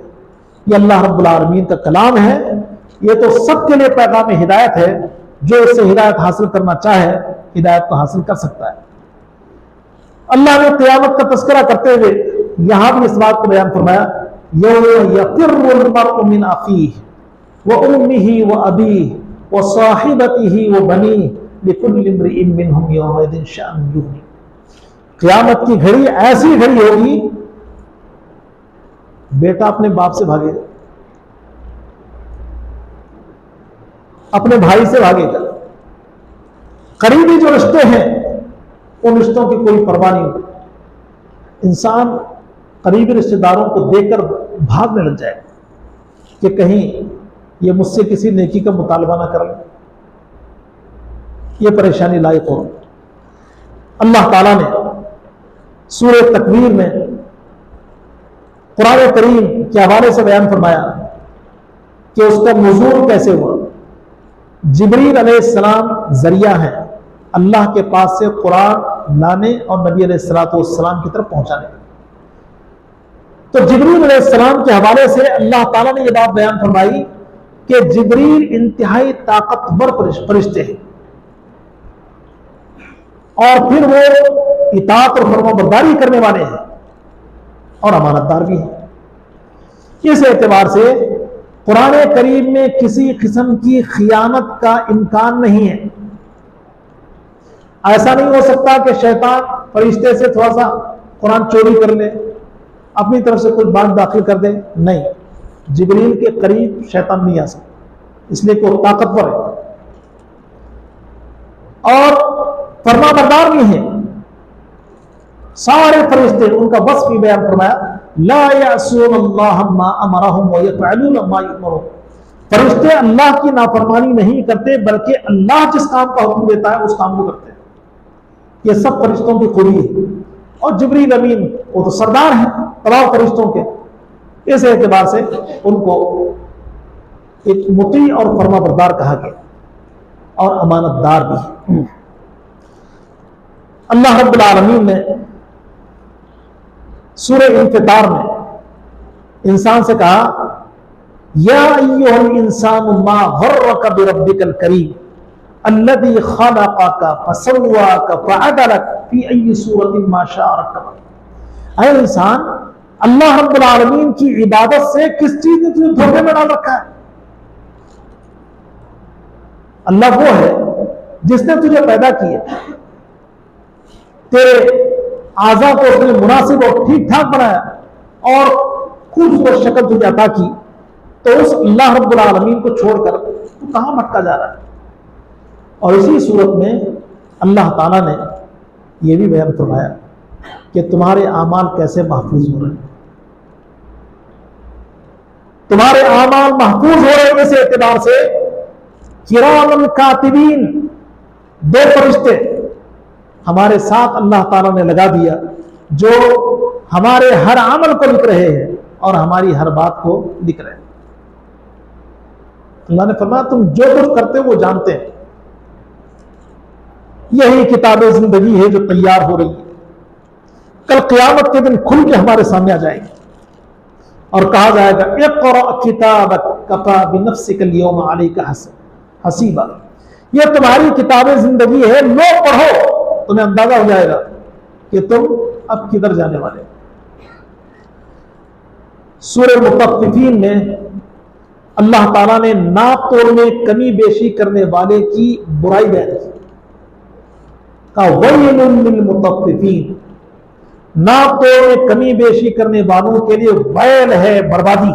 ये अल्लाह रब्बुल आलमीन का कलाम है, ये तो सबके लिए पैगाम हिदायत है। जो इससे हिदायत हासिल करना चाहे हिदायत को हासिल कर सकता है। अल्लाह ने क़यामत का तज़किरा करते हुए यहां भी इस बात को बयान फरमाया, यौम यफ़िर्रुल मर्उ मिन अख़ीहि व उम्मिही व अबीही व साहिबतिही व बनीही लिकुल्लि इम्रिइन मिनहुम यौमइज़िन शअनुन युग़नी। क़यामत की घड़ी ऐसी घड़ी होगी, बेटा अपने बाप से भागेगा, अपने भाई से भागेगा, करीबी जो रिश्ते हैं उन रिश्तों की कोई परवाह नहीं होती। इंसान करीबी रिश्तेदारों को देखकर भागने लग जाएगा कि कहीं ये मुझसे किसी नेकी का मुतालबा ना कर ले, ये परेशानी लायक हो। अल्लाह ताला ने सूरह तकवीर में कुरान करीम के हवाले से बयान फरमाया कि उसका नुज़ूल कैसे हुआ। जिब्रील अलैहिस्सलाम जरिया है अल्लाह के पास से कुरान लाने और नबी अलैहिस्सलाम की तरफ पहुंचाने। तो जिब्रील अलैहिस्सलाम के हवाले से अल्लाह ताला ने यह बात बयान फरमाई कि जिब्रील इंतहाई ताकतवर फरिश्ते हैं और फिर वो इताअत और फरमाबरदारी करने वाले हैं और अमानतदार भी हैं। इस एतबार से कुरान करीम में किसी किस्म की खियानत का इम्कान नहीं है। ऐसा नहीं हो सकता कि शैतान फरिश्ते से थोड़ा सा कुरान चोरी कर ले, अपनी तरफ से कुछ बात दाखिल कर दे। नहीं, जिब्रील के करीब शैतान नहीं आ सकता, इसलिए कि वो ताकतवर है और फरमाबरदार भी है। सारे फरिश्ते, उनका वस्फ भी बयान फरमाया, ला यअसूनल्लाह मा अमरहुम व यफ़अलून मा युअमरून। फरिश्ते अल्लाह की नाफरमानी नहीं करते, बल्कि अल्लाह जिस काम का हुक्म देता है उस काम को करते हैं। ये सब फरिश्तों की खूबी है। और जिब्रील अमीन वो तो सरदार है तमाम फरिश्तों के, इस एतबार से उनको एक मुती और फरमाबरदार कहा गया और अमानतदार भी। अल्लाह रब्बुल आलमीन ने सूरह इंफितार में इंसान से कहा, या अय्युहल इंसानु मा गर्रका बिरब्बिकल करीम अल्लज़ी खलक़का फसव्वाका फअदलक फी अय्यि सूरतिन मा शाअ रक्कबक। ऐ इंसान, अल्लाह रब्बुल आलमीन की इबादत से किस चीज ने तुझे धोखे में डाल रखा है? अल्लाह वो है जिसने तुझे पैदा किया, तेरे आज़ा को उसने मुनासिब और ठीक ठाक बनाया और खूबसूरत शक्ल तुझे अता की, तो उस अल्लाह रब्बुल आलमीन को छोड़कर तू कहां भटका जा रहा है? और इसी सूरत में अल्लाह ताला ने यह भी बयान फरमाया कि तुम्हारे आमाल कैसे महफूज हो रहे हैं। तुम्हारे आमाल महफूज हो रहे हैं इस एतबार से, किरामन कातिबीन, दो फरिश्ते हमारे साथ अल्लाह ताला ने लगा दिया जो हमारे हर अमल को लिख रहे हैं और हमारी हर बात को लिख रहे हैं। अल्लाह ने फरमाया तुम जो कुछ करते हो वो जानते हैं। यही किताबें जिंदगी है जो तैयार हो रही है, कल क़यामत के दिन खुल के हमारे सामने आ जाएगी और कहा जाएगा, इक़रा किताबक कफ़ा बिनफ़्सिका अल-यौमा अलैका हसीबा। यह तुम्हारी किताबें जिंदगी है, लो पढ़ो, तुम्हें अंदाजा हो जाएगा कि तुम अब किधर जाने वाले। सूरह मुतफ़्फ़िफ़ीन में अल्लाह ताला ने नाप तोल में कमी बेशी करने वाले की बुराई बयान की, कहा वैलुल लिल मुतफ़्फ़िफ़ीन, नाप तोल में कमी बेशी करने वालों के लिए वैल है, बर्बादी।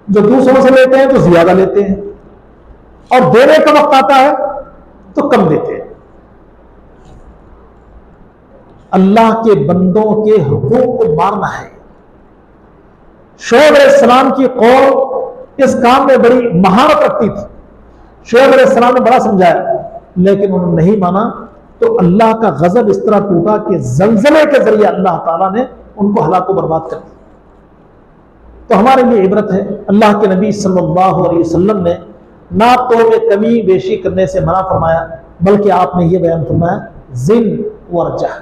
जो दूसरों से लेते हैं तो ज्यादा लेते हैं और देने का वक्त आता है तो कम देते हैं। अल्लाह के बंदों के हुकूक को मारना है। शुएब अलैहिस्सलाम की कौम इस काम में बड़ी महारत रखती थी। शुएब अलैहिस्सलाम ने बड़ा समझाया, लेकिन उन्होंने नहीं माना, तो अल्लाह का गजब इस तरह टूटा कि जलजले के जरिए अल्लाह ताला ने उनको हलाको बर्बाद कर दिया। तो हमारे लिए इबरत है, अल्लाह के नबी सल्लल्लाहु अलैहि वसल्लम ने नाप तोल में कमी बेशी करने से मना फरमाया, बल्कि आपने यह बयान फरमाया जिन वर्जह,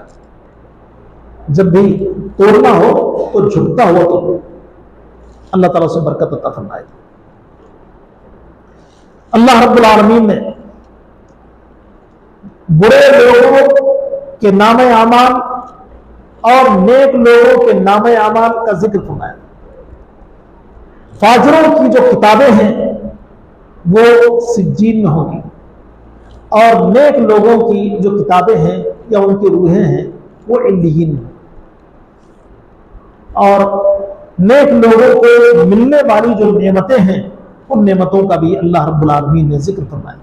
जब भी तोड़ना हो तो झुकता हुआ तोड़ो, अल्लाह ताला से बरकत अता फरमाए। अल्लाह रब्बुल आलमीन ने बुरे लोगों के नामे आमाल और नेक लोगों के नामे आमाल का जिक्र फरमाया। फाजरों की जो किताबें हैं वो सिज्जीन में होंगी और नेक लोगों की जो किताबें हैं या उनकी रूहें हैं वो इल्लीयीन में। और नेक लोगों को मिलने वाली जो नेमतें हैं उन नेमतों का भी अल्लाह रब्बुल आलमीन ने जिक्र फरमाया।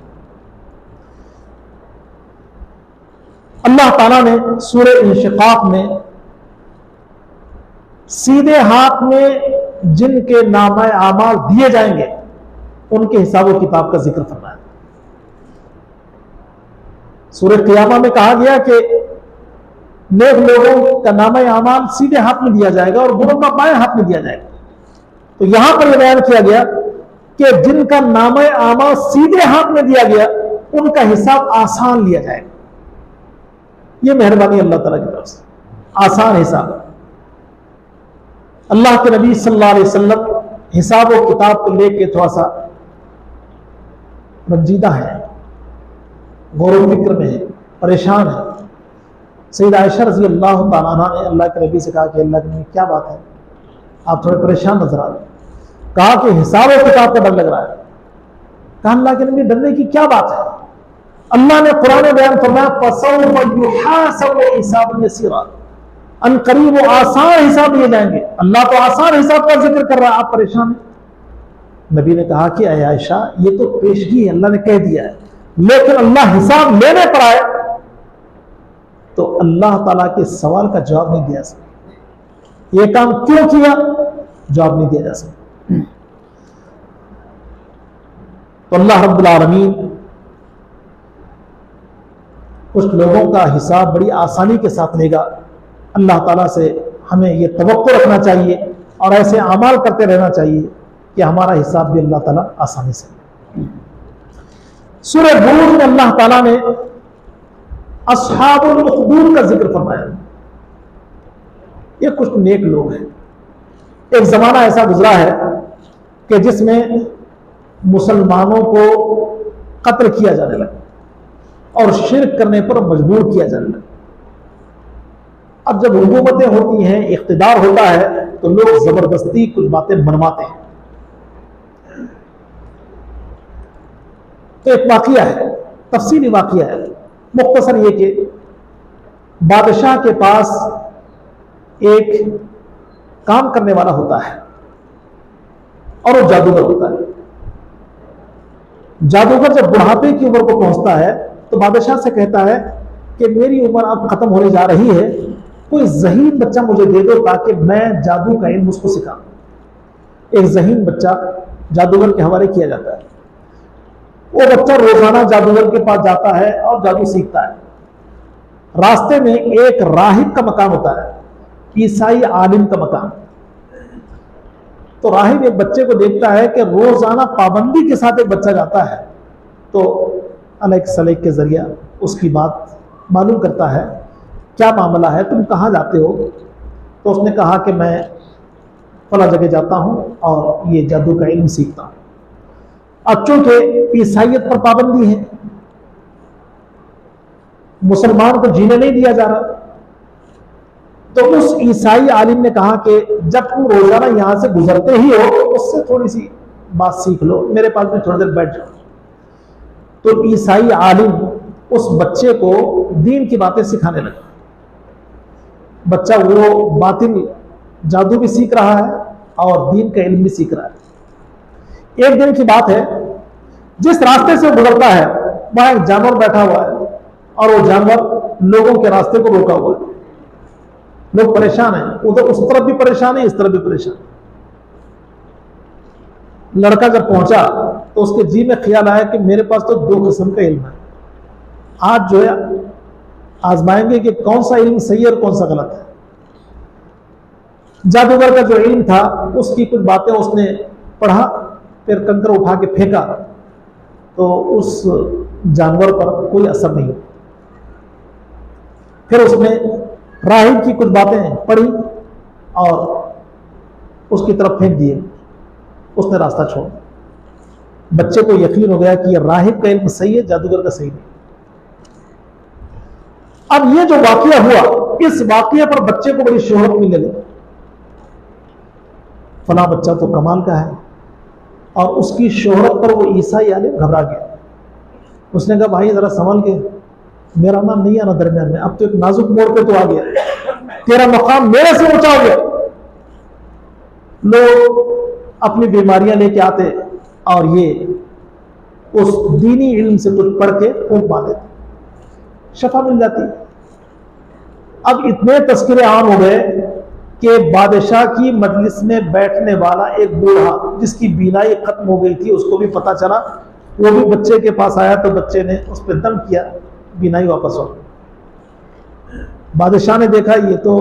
अल्लाह ताला ने सूरह इंशिकाक में सीधे हाथ में जिनके नामे आमाल दिए जाएंगे उनके हिसाब किताब का जिक्र फरमाया। सूरह क़ियामा में कहा गया कि नेक लोगों का नामे आमाल सीधे हाथ में दिया जाएगा और गुनाह का बाएं हाथ में दिया जाएगा। तो यहां पर यह बयान किया गया कि जिनका नामे आमाल सीधे हाथ में दिया गया उनका हिसाब आसान लिया जाएगा। यह मेहरबानी अल्लाह ताला की तरफ से, आसान हिसाब। अल्लाह के नबी सल्लल्लाहु अलैहि वसल्लम हिसाब और किताब को लेके थोड़ा सा रंजीदा है, गौर फिक्र में है, परेशान है। सैयदा आयशा रज़ी अल्लाह तआला अन्हा ने अल्लाह के नबी से कहा कि अल्लाह के नबी क्या बात है, आप थोड़े परेशान नजर आ रहे हैं। कहा कि हिसाब और किताब का डर लग रहा है। कहा अल्लाह के नबी डरने की क्या बात है? अल्लाह ने कुरान में बयान फरमाया फसौफ युहासबु हिसाबन यसीरा, अनकरीब वो आसान हिसाब लिए जाएंगे। अल्लाह तो आसान हिसाब का जिक्र कर रहा है, आप परेशान हैं। नबी ने कहा कि अय आयशा ये तो पेशगी है, अल्लाह ने कह दिया है, लेकिन अल्लाह हिसाब लेने पर आए तो अल्लाह ताला के सवाल का जवाब नहीं दिया सकता। यह काम क्यों किया, जवाब नहीं दिया जा सकता। तो अल्लाह रब्बुल आलमीन कुछ लोगों का हिसाब बड़ी आसानी के साथ लेगा। अल्लाह ताला से हमें यह तवक्कुल रखना चाहिए और ऐसे अमाल करते रहना चाहिए कि हमारा हिसाब भी अल्लाह ताला आसानी से। सूरह बुरूज में अल्लाह ताला ने अस्हाबुल उखदूद का जिक्र फरमाया। ये कुछ नेक लोग हैं एक जमाना ऐसा गुजरा है कि जिसमें मुसलमानों को कत्ल किया जाने लगा और शिर्क करने पर मजबूर किया जाने लगा। अब जब हुकूमतें होती हैं, इख्तिदार होता है, तो लोग जबरदस्ती कुछ बातें मनवाते हैं। तो एक वाकया है, तफसीली वाकया है, मुख्तसर ये कि बादशाह के पास एक काम करने वाला होता है और वो जादूगर होता है। जादूगर जब बुढ़ापे की उम्र को पहुंचता है तो बादशाह से कहता है कि मेरी उम्र अब खत्म होने जा रही है, कोई ज़हीन बच्चा मुझे दे दो ताकि मैं जादू का इल्म उसको सिखाऊं। एक ज़हीन बच्चा जादूगर के हवाले किया जाता है। वो बच्चा रोजाना जादूगर के पास जाता है और जादू सीखता है। रास्ते में एक राहिब का मकान होता है, ईसाई आलिम का मकान। तो राहिब एक बच्चे को देखता है कि रोजाना पाबंदी के साथ एक बच्चा जाता है, तो अलग सलेक के जरिया उसकी बात मालूम करता है, क्या मामला है, तुम कहाँ जाते हो? तो उसने कहा कि मैं फला जगह जाता हूं और ये जादू का इल्म सीखता हूं। अब चूंकि ईसाइयत पर पाबंदी है, मुसलमान को जीने नहीं दिया जा रहा, तो उस ईसाई आलिम ने कहा कि जब तुम रोजाना यहां से गुजरते ही हो तो उससे थोड़ी सी बात सीख लो, मेरे पास में थोड़ी देर बैठ जाओ। तो ईसाई आलिम उस बच्चे को दीन की बातें सिखाने लगा। बच्चा वो बातिल जादू भी सीख रहा है और दीन का इल्म भी सीख रहा है। एक दिन की बात है, जिस रास्ते से गुजरता है वहां एक जानवर बैठा हुआ है और वो जानवर लोगों के रास्ते को रोका हुआ है। लोग परेशान हैं, उधर उस तरफ भी परेशान है, इस तरफ भी परेशान। लड़का जब पहुंचा तो उसके जी में ख्याल आया कि मेरे पास तो दो किस्म का इल्म है, आज जो है आजमाएंगे कि कौन सा इल्म सही है और कौन सा गलत है। जादूगर का जो इल्म था उसकी कुछ बातें उसने पढ़ा, फिर कंकर उठा के फेंका तो उस जानवर पर कोई असर नहीं। फिर उसने राहिब की कुछ बातें पढ़ी और उसकी तरफ फेंक दिए, उसने रास्ता छोड़ा। बच्चे को यकीन हो गया कि यह राहिब का इल्म सही है, जादूगर का सही नहीं। अब ये जो वाकया हुआ, इस वाकये पर बच्चे को बड़ी शोहरत मिलने लगी। फला बच्चा तो कमाल का है, और उसकी शोहरत पर वो ईसाई आलिम घबरा गया। उसने कहा भाई जरा संभल के, मेरा नाम नहीं आना दरमियान में, अब तो एक नाजुक मोड़ पे तो आ गया, तेरा मकाम मेरे से ऊंचा हो गया। लोग अपनी बीमारियां लेके आते और ये उस दीनी इल्म से कुछ पढ़ के फूंक मार देते, शफा मिल जाती। अब इतने तस्करे आम हो गए कि बादशाह की मजलिस में बैठने वाला एक बूढ़ा जिसकी बीनाई खत्म हो गई थी, उसको भी पता चला, वो भी बच्चे के पास आया तो बच्चे ने उस पर दम किया, बीनाई वापस हो गई। बादशाह ने देखा ये तो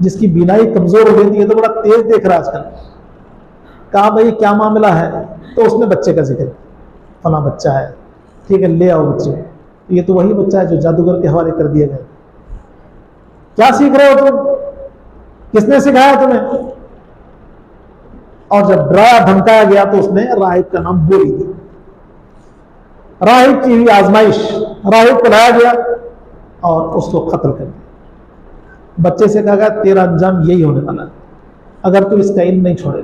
जिसकी बीनाई कमजोर हो गई थी, ये तो बड़ा तेज देख रहा है आजकल। कहा भाई क्या मामला है? तो उसने बच्चे का जिक्र, फला बच्चा है, ठीक है ले आओ बच्चे। ये तो वही बच्चा है जो जादूगर के हवाले कर दिया गया। क्या सीख रहे हो तुम? किसने सिखाया तुम्हें? और जब डराया धमकाया गया तो उसने राहिब का नाम बोल दिया। राहिब की हुई आजमाइश, राहिब को लाया गया और उसको कत्ल कर दिया। बच्चे से कहा गया तेरा अंजाम यही होने वाला है अगर तू इसका इल्म नहीं छोड़े।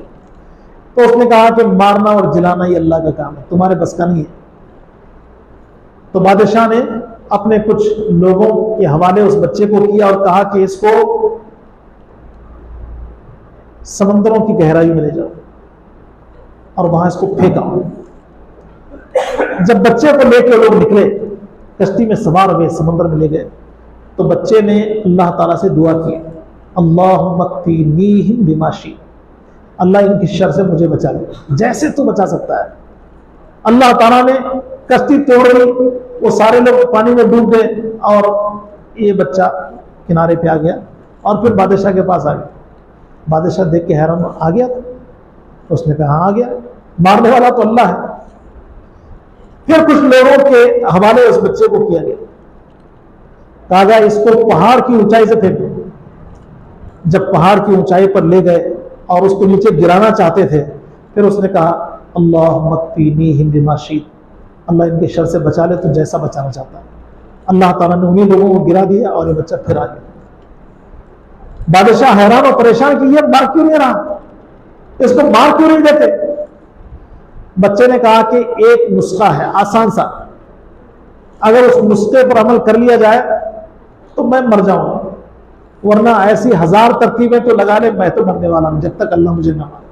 तो उसने कहा कि मारना और जिलाना ही अल्लाह का काम है, तुम्हारे बस का नहीं है। तो बादशाह ने अपने कुछ लोगों के हवाले उस बच्चे को किया और कहा कि इसको समंदरों की गहराई में ले जाओ और वहां इसको फेंका। जब बच्चे को लेकर लोग निकले, कश्ती में सवार हुए, समंदर में ले गए, तो बच्चे ने अल्लाह ताला से दुआ की, अल्लाहुम्मक्फीनीहिम बिमाशी, अल्लाह इनकी शर से मुझे बचा ले जैसे तू बचा सकता है। अल्लाह ताला ने कश्ती तोड़ दी, वो सारे लोग पानी में डूब गए और ये बच्चा किनारे पे आ गया और फिर बादशाह के पास आ गया। बादशाह देख के हैरान आ गया था, उसने कहा हाँ आ गया, मारने वाला तो अल्लाह है। फिर कुछ लोगों के हवाले उस बच्चे को किया गया, कहा गया इसको पहाड़ की ऊंचाई से फेंको। जब पहाड़ की ऊंचाई पर ले गए और उसको नीचे गिराना चाहते थे, फिर उसने कहा अल्लाह मक्फीनी हिंदिमाशीद, अल्लाह इनके शर से बचा ले, तो जैसा बचाना चाहता है। अल्लाह ताला ने उन्हीं लोगों को गिरा दिया और ये बच्चा फिर आ गया। बादशाह हैरान और परेशान कि ये मार क्यों नहीं रहा, इसको मार क्यों नहीं देते। बच्चे ने कहा कि एक नुस्खा है आसान सा, अगर उस नुस्खे पर अमल कर लिया जाए तो मैं मर जाऊंगा, वरना ऐसी 1000 तरकीबें तो लगा ले, मैं तो मरने वाला हूं जब तक अल्लाह मुझे ना मारे।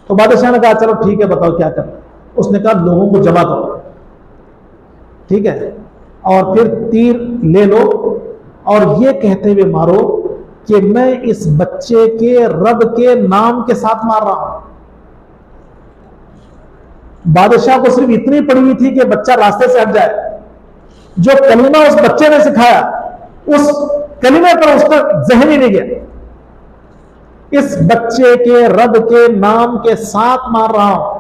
तो बादशाह ने कहा चलो ठीक है, बताओ क्या करना है। उसने कहा लोगों को जमा करो, ठीक है, और फिर तीर ले लो और ये कहते हुए मारो कि मैं इस बच्चे के रब के नाम के साथ मार रहा हूं। बादशाह को सिर्फ इतनी पड़ी हुई थी कि बच्चा रास्ते से हट जाए। जो कलीमा उस बच्चे ने सिखाया, उस कलीमे पर उसका जहन ही नहीं गया। इस बच्चे के रब के नाम के साथ मार रहा हूं,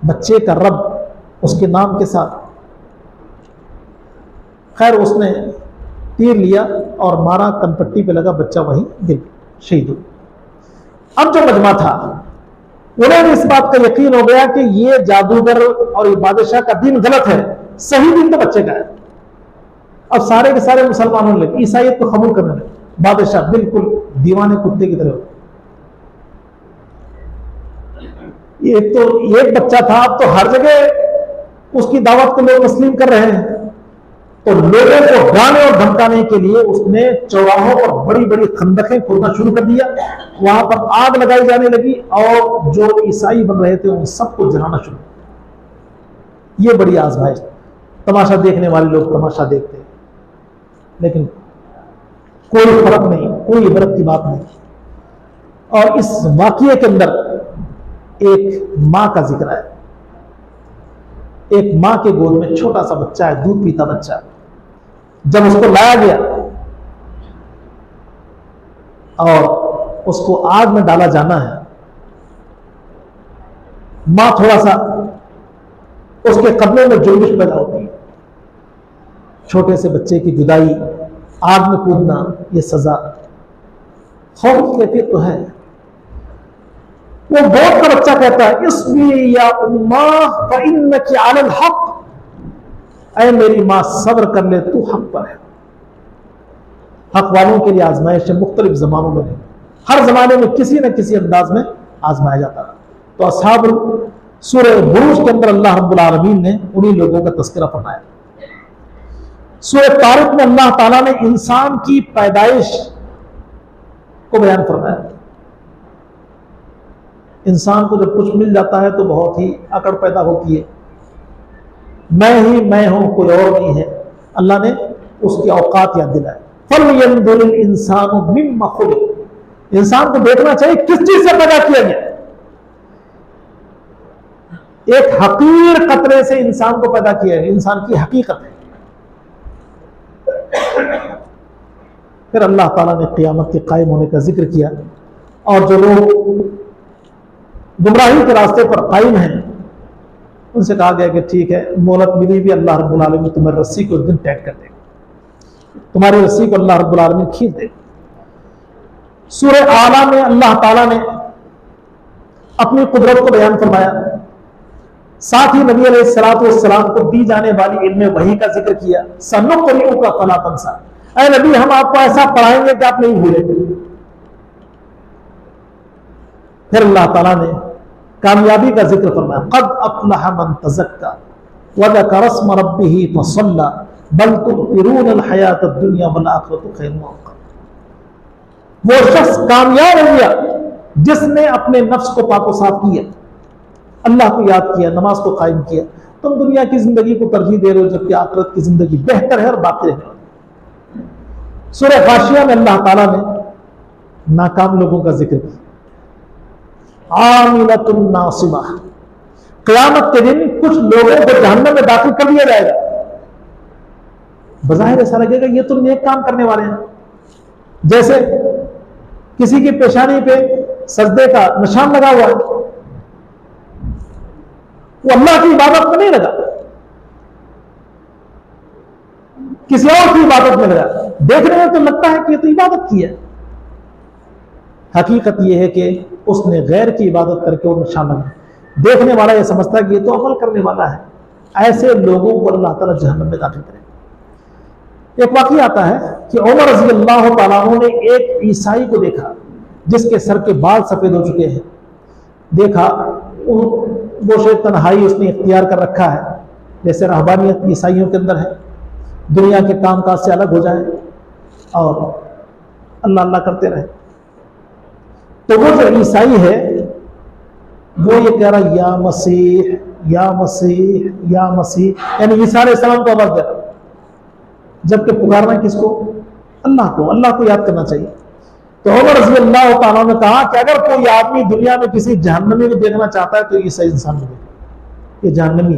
बच्चे का रब उसके नाम के साथ। खैर उसने तीर लिया और मारा, कनपट्टी पे लगा, बच्चा वहीं गिर शहीद हो। अब जो मजमा था उन्हें इस बात का यकीन हो गया कि ये जादूगर और ये बादशाह का दीन गलत है, सही दीन तो बच्चे का है। अब सारे के सारे मुसलमान होने लगे, ईसाईयत को कबूल करने लगे। बादशाह बिल्कुल दीवाने कुत्ते की तरह। ये तो एक बच्चा था, अब तो हर जगह उसकी दावत को लोग तस्लीम कर रहे हैं। तो लोगों को डराने और धमकाने के लिए उसने चौराहों पर बड़ी बड़ी खंदकें खोदना शुरू कर दिया, वहां पर आग लगाई जाने लगी और जो ईसाई बन रहे थे उन सबको जलाना शुरू। ये बड़ी आजमाइश। तमाशा देखने वाले लोग तमाशा देखते हैं, लेकिन कोई फर्क नहीं, कोई इबरत की बात नहीं। और इस वाकये के अंदर एक मां का जिक्र है। एक मां के गोद में छोटा सा बच्चा है, दूध पीता बच्चा। जब उसको लाया गया और उसको आग में डाला जाना है, मां थोड़ा सा उसके कदमों में जुल्म पैदा होती है। छोटे से बच्चे की जुदाई, आग में कूदना, यह सजा, खौफ की कैफियत तो है। वो बहुत का बच्चा कहता है इसलिए या उम्मा फइन्नकी अलल हक, ऐ मेरी मां सब्र कर ले, तू हक पर है। हक वालों के लिए आजमाइश मुख्तलिफ जमानों में, हर जमाने में किसी न किसी अंदाज में आजमाया जाता है। तो असहाब सूरह बुरूज के अंदर अल्लाह रब्बुल आलमीन ने उन्हीं लोगों का तस्करा फरमाया। सूरह तारिक में अल्लाह ताला ने इंसान की पैदाइश को बयान फरमाया। इंसान को जब कुछ मिल जाता है तो बहुत ही अकड़ पैदा होती है, मैं ही मैं हूं, कोई और नहीं है। अल्लाह ने उसकी औकात याद दिलाए। फलयंजुरिल इंसानु मिम्मा खुलिक, इंसान को देखना चाहिए किस चीज से पैदा किया गया। एक हकीर कतरे से इंसान को पैदा किया गया, इंसान की हकीकत है। फिर अल्लाह ताला ने क़यामत के कायम होने का जिक्र किया, और जो लोग गुमराही के रास्ते पर कायम हैं उनसे कहा गया कि ठीक है, मोहलत मिली भी, अल्लाह रब्बुल आलमीन तुम्हारी रस्सी को उस दिन टाइट कर देगा, तुम्हारी रस्सी को अल्लाह रब्बुल आलमीन खींच देगा। सूरह आला में अल्लाह ताला ने अपनी कुदरत को बयान फरमाया, साथ ही नबी अलैहिस्सलातु वस्सलाम को दी जाने वाली इल्म वही का जिक्र किया। सनुक़रिउका फला तंसा, ऐ नबी हम आपको ऐसा पढ़ाएंगे कि आप नहीं भूलेंगे। फिर अल्लाह ताला ने कामयाबी का जिक्र फरमाया, क़द अफ़लह मन तज़क्का व ज़करा अस्म रब्बिही फ़सल्ला बल तु'थिरूनल हयातद दुनिया वल आखिरतु खैरुन व अबक़ा। वो शख्स कामयाब हो गया जिसने अपने नफ्स को पाको साफ किया, अल्लाह को याद किया, नमाज को कायम किया। तुम दुनिया की जिंदगी को तरजीह दे रहे हो जबकि आखिरत की जिंदगी बेहतर है और बाकी रहने वाली। सूरह गाशिया में अल्लाह ताला ने नाकाम लोगों का जिक्र किया, आमिलतुन नासिबा, क़यामत के दिन कुछ लोगों को जहन्नम में दाखिल कर दिया जाएगा। बज़ाहिर ऐसा लगेगा ये तो नेक काम करने वाले हैं, जैसे किसी की पेशानी पे सजदे का निशान लगा हुआ है, वो अल्लाह की इबादत में नहीं लगा, किसी और की इबादत में लगा। देखने में तो लगता है कि ये तो इबादत की है, हकीकत यह है कि उसने गैर की इबादत करके वो शामिल है। देखने वाला यह समझता है कि ये तो अमल करने वाला है। ऐसे लोगों को अल्लाह ताला जहन्नम में दाखिल करेगा। एक वाक़या आता है कि उमर रज़ी अल्लाह तआला अन्हु ने एक ईसाई को देखा जिसके सर के बाल सफेद हो चुके हैं। देखा वो शायद तन्हाई उसने इख्तियार कर रखा है, जैसे रहबानियत ईसाइयों के अंदर है, दुनिया के कामकाज से अलग हो जाए और अल्लाह अल्लाह करते रहे। तो वो जो ईसाई है वो ये कह रहा या मसीह या मसीह या मसीह, यानी ईसा अलैहिस्सलाम को आवाज दे रहा, जबकि पुकारना किसको? अल्लाह को। अल्लाह को याद करना चाहिए। तो उमर रज़ी अल्लाह तआला ने कहा कि अगर कोई आदमी दुनिया में किसी जहन्नमी को देखना चाहता है तो ईसा इंसान को देखे। ये जहन्नमी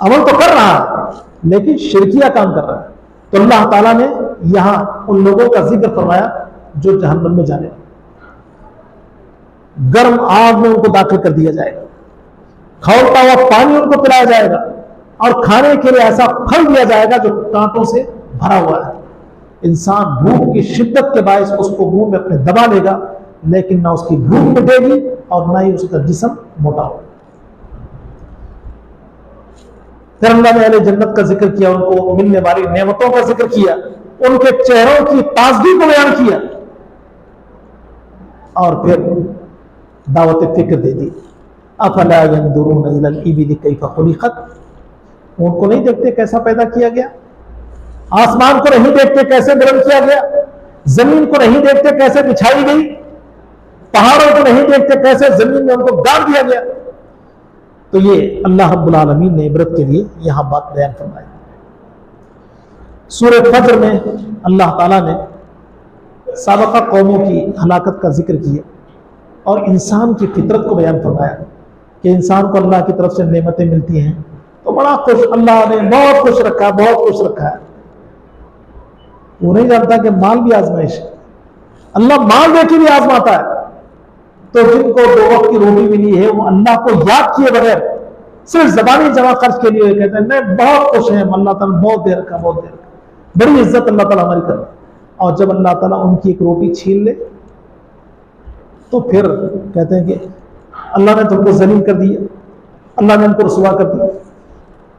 अमल तो कर रहा है लेकिन शिरकिया काम कर रहा है। तो अल्लाह ताला ने यहां उन लोगों का जिक्र फरमाया जो जहन्नम में जाने, गर्म आग में उनको दाखिल कर दिया जाएगा, खौलता हुआ पानी उनको पिलाया जाएगा और खाने के लिए ऐसा फल दिया जाएगा जो कांटों से भरा हुआ है। इंसान भूख की शिद्दत के बायस उसको मुंह में अपने दबा लेगा, लेकिन ना उसकी भूख मिटेगी और ना ही उसका जिस्म मोटा होगा। फिर अल्लाह ने अहले जन्नत का जिक्र किया, उनको मिलने वाली नेमतों का जिक्र किया, उनके चेहरों की ताजगी को बयान किया और फिर दावत फिक्र दे दी। अफला यंजुरून इलल इबिल कैफ खुलिकत, उनको नहीं देखते कैसा पैदा किया गया? आसमान को नहीं देखते कैसे बुलंद किया गया? जमीन को नहीं देखते कैसे बिछाई गई? पहाड़ों को नहीं देखते कैसे जमीन में उनको गाड़ दिया गया? तो ये अल्लाह रब्बुल आलमीन ने इबरत के लिए यहां बात बयान फरमाई। सूरह फज्र में अल्लाह ताला ने साबका कौमों की हलाकत का जिक्र किया और इंसान की फितरत को बयान फरमाया कि इंसान को अल्लाह की तरफ से नेमतें मिलती हैं तो बड़ा खुश, अल्लाह ने बहुत खुश रखा, बहुत खुश रखा है। वो नहीं जानता कि माल भी आजमाइश है, अल्लाह माल देके भी आजमाता है। तो जिनको 2 वक्त की रोटी मिली है वो अल्लाह को याद किए बगैर सिर्फ जबानी जमा खर्च के लिए कहते हैं मैं बहुत खुश है, अल्लाह ताला बहुत दे रखा, बहुत दे रखा, बड़ी इज्जत अल्लाह ताला हमारी कर। और जब अल्लाह ताला उनकी एक रोटी छीन ले तो फिर कहते हैं कि अल्लाह ने तुमको जलील कर दिया, अल्लाह ने उनको रुसवा कर दिया।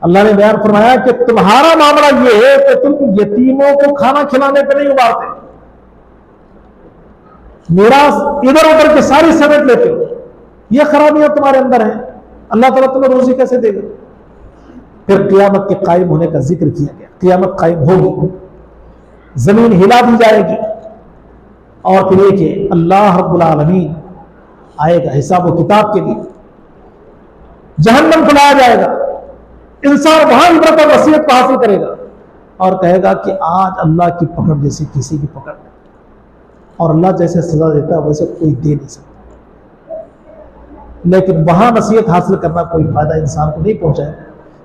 अल्लाह ने बयान फरमाया कि तुम्हारा मामला यह है कि तुम यतीमों को खाना खिलाने पर नहीं उबारते, मीरास इधर उधर के सारी समेट लेते हो, ये खराबियां तुम्हारे अंदर हैं। अल्लाह ताला तुम्हें रोजी कैसे देगा? फिर क़यामत के कायम होने का जिक्र किया गया। क़यामत कायम होगी, जमीन हिला दी जाएगी और फिर ये कि अल्लाह रब्बुल आलमीन आएगा हिसाब व किताब के लिए, जहन्नम को लाया जाएगा, इंसान वहां इबरत और वसीयत को हासिल करेगा और कहेगा कि आज अल्लाह की पकड़ जैसी किसी की पकड़ नहीं, और अल्लाह जैसे सजा देता है वैसे कोई दे नहीं सकता। लेकिन वहां नसीहत हासिल करना कोई फायदा इंसान को नहीं पहुंचाएगा।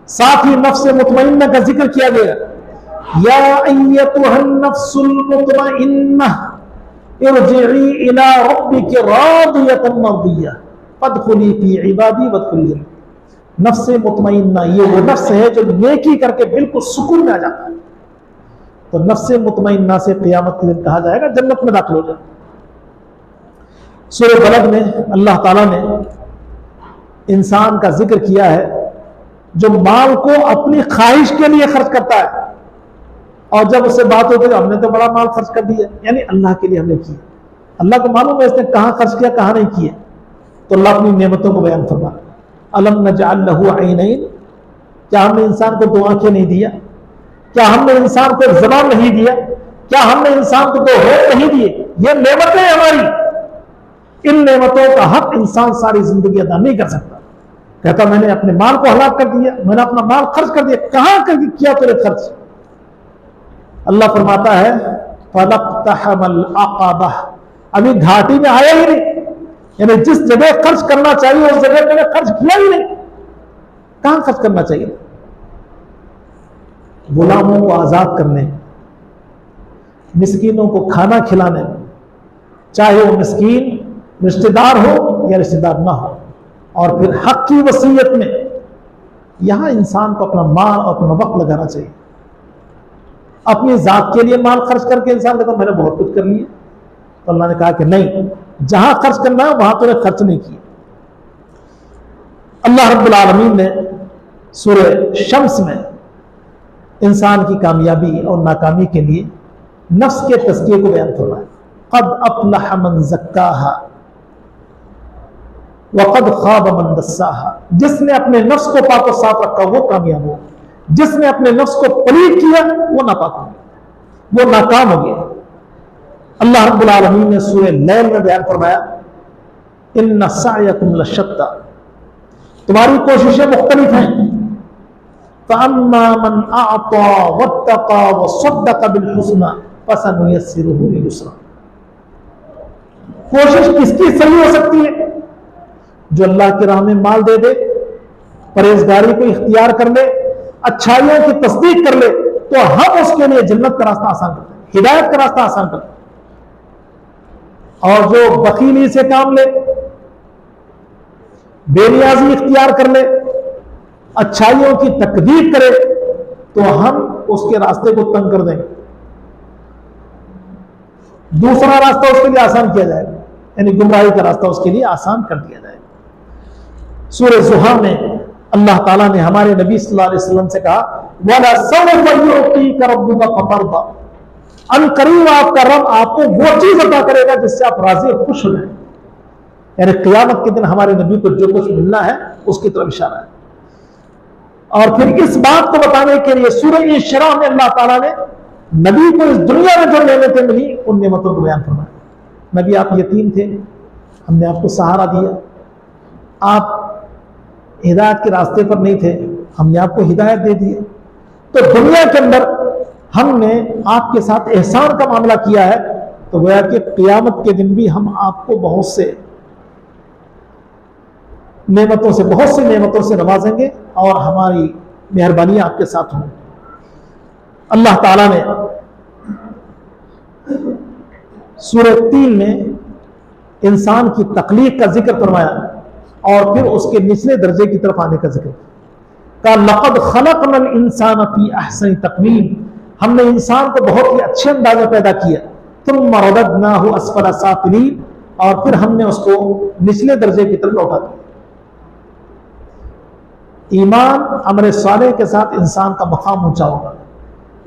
साथ ही नफ्स मुतमइन्ना का जिक्र किया गया, या अय्यतुहन नफ्सुल मुतमइन्ना इरजिई इला रब्बिकी रादियतन मर्दिया फदखुली फी इबादी वदखुली जन्नती। नफ्स मुतमइन्ना ये वो नफ्स है जो नेकी करके बिल्कुल सुकून में आ जाता है। तो नफ्स मुतमइन्ना से क़यामत के दिन कहा जाएगा जन्नत में दाखिल हो जाए। सूरह बलद में अल्लाह ताला ने इंसान का जिक्र किया है जो माल को अपनी ख्वाहिश के लिए खर्च करता है और जब उससे बात होती है हमने तो बड़ा माल खर्च कर दिया, यानी अल्लाह के लिए हमने किया, अल्लाह को मालूम है इसने कहां खर्च किया कहां नहीं किया। तो अल्लाह अपनी नेमतों को बयान फरमा, अलम नजअल लहू ऐनैन, क्या हमने इंसान को 2 आंखें नहीं दिया? क्या हमने इंसान को एक ज़बान नहीं दिया? क्या हमने इंसान को 2 होठ नहीं दिए? ये नेमतें हमारी, इन नेमतों का हक इंसान सारी जिंदगी अदा नहीं कर सकता। कहता मैंने अपने माल को हलाक कर दिया, मैंने अपना माल खर्च कर दिया, कहां कर किया तूने खर्च? अल्लाह फरमाता है फलक्तहमल अक़बा, अभी घाटी में आया ही नहीं, यानी जिस जगह खर्च करना चाहिए उस जगह मैंने खर्च किया ही नहीं। कहां खर्च करना चाहिए? गुलामों को आजाद करने, मिस्कीनों को खाना खिलाने, चाहे वो मिस्कीन रिश्तेदार हो या रिश्तेदार ना हो, और फिर हक की वसीयत में यहां इंसान को अपना माल और अपना वक्त लगाना चाहिए। अपनी जात के लिए माल खर्च करके इंसान कहता मैंने बहुत कुछ कर लिया, तो अल्लाह ने कहा कि नहीं, जहां खर्च करना है वहां तूने खर्च नहीं किया। अल्लाह रब्बुल आलमीन ने सूरह शम्स में इंसान की कामयाबी और नाकामी के लिए नफ्स के तज़किये को बयान फरमाया। क़द अफ़लह मन ज़क्काहा व क़द ख़ाब मन दस्साहा। जिसने अपने नफ्स को पाक और साफ रखा वो कामयाब हो, जिसने अपने नफ्स को पलीत किया वो नापाक हो गया, वो नाकाम हो गया। अल्लाह रब्बुल आलमीन ने सूरह लैल में बयान फरमाया इन्ना सअयकुम लशत्ता, तुम्हारी कोशिशें मुख्तलिफ हैं। फ़अम्मा मन अअता वत्तक़ा वसद्दक़ बिलहुस्ना फसनुयस्सिरुहु लिलयुस्रा। कोशिश किसकी सही हो सकती है? जो अल्लाह की राह में माल दे दे, परहेजगारी को इख्तियार कर ले, अच्छाइयों की तस्दीक कर ले, तो हम उसके लिए जन्नत का रास्ता आसान करते हैं, हिदायत का रास्ता आसान करते हैं। और जो बखीली से काम ले, बेनियाजी इख्तियार कर ले, अच्छाइयों की तकदीर करे, तो हम उसके रास्ते को तंग कर देंगे, दूसरा रास्ता उसके लिए आसान किया जाएगा, यानी गुमराही का रास्ता उसके लिए आसान कर दिया जाएगा। सूरह ज़ुहा में अल्लाह ताला ने हमारे नबी सल्लल्लाहु अलैहि वसल्लम से कहा वला सौफ़ युअतीका रब्बुका फतरदा, अनकरीब आपका रब आपको वो चीज अता करेगा जिससे आप राजी और खुश हो जाए। यानी क़यामत के दिन हमारे नबी को जो कुछ मिलना है उसकी तरफ इशारा है। और फिर इस बात को बताने के लिए सूरह इश्रा में अल्लाह ताला ने नबी को इस दुनिया में जो नेमतें मिली उन नेमतों को बयान फरमाया। नबी आप यतीम थे, हमने आपको सहारा दिया, आप हिदायत के रास्ते पर नहीं थे, हमने आपको हिदायत दे दी। तो दुनिया के अंदर हमने आपके साथ एहसान का मामला किया है, तो गोया कि क़यामत के दिन भी हम आपको बहुत से नेमतों से, बहुत सी नेमतों से नवाजेंगे और हमारी मेहरबानी आपके साथ होंगी। अल्लाह ताला ने सूरह 3 में इंसान की तख्लीक का जिक्र फरमाया और फिर उसके निचले दर्जे की तरफ आने का जिक्र का लक़द ख़लक़नल इंसान फ़ी अहसनि तक़वीम, हमने इंसान को बहुत ही अच्छे अंदाज में पैदा किया। तुम्मा रददनाहु अस्फ़ला साफ़िलीन, और फिर हमने उसको निचले दर्जे की तरफ लौटा दिया। ईमान अमल सालेह के साथ इंसान का मकाम ऊंचा होगा,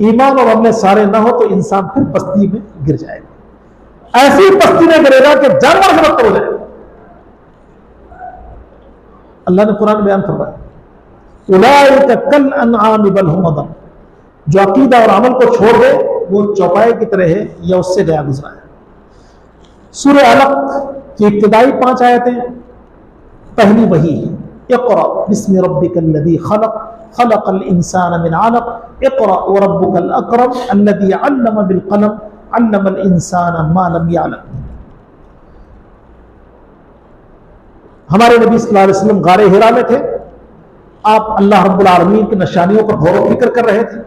ईमान और अमल सालेह ना हो तो इंसान फिर पस्ती में गिर जाएगा, ऐसी पस्ती में गिरेगा कि जानवर से बदतर हो जाएगा। अल्लाह ने कुरान बयान फरमाया उलाइका कल अनआम बल हुम अदल, जो अकीदा और अमल को छोड़ दे वो चौपाए की तरह है या उससे गया गुजरा है। सूरह अलक की इब्तिदाई 5 आयतें, पहली वही है इक़रा बिस्मि रब्बिकल लज़ी खलक़ खलक़ल इंसान मिन अलक़ इक़रा व रब्बुकल अकरम अल्लज़ी अल्लम बिल क़लम अल्लमल इंसान मा लम यअलम। हमारे नबी सल्लल्लाहु अलैहि वसल्लम गारे हिरा में थे, आप अल्लाह रब्बुल आलमीन की निशानियों पर गौर व फिक्र कर रहे थे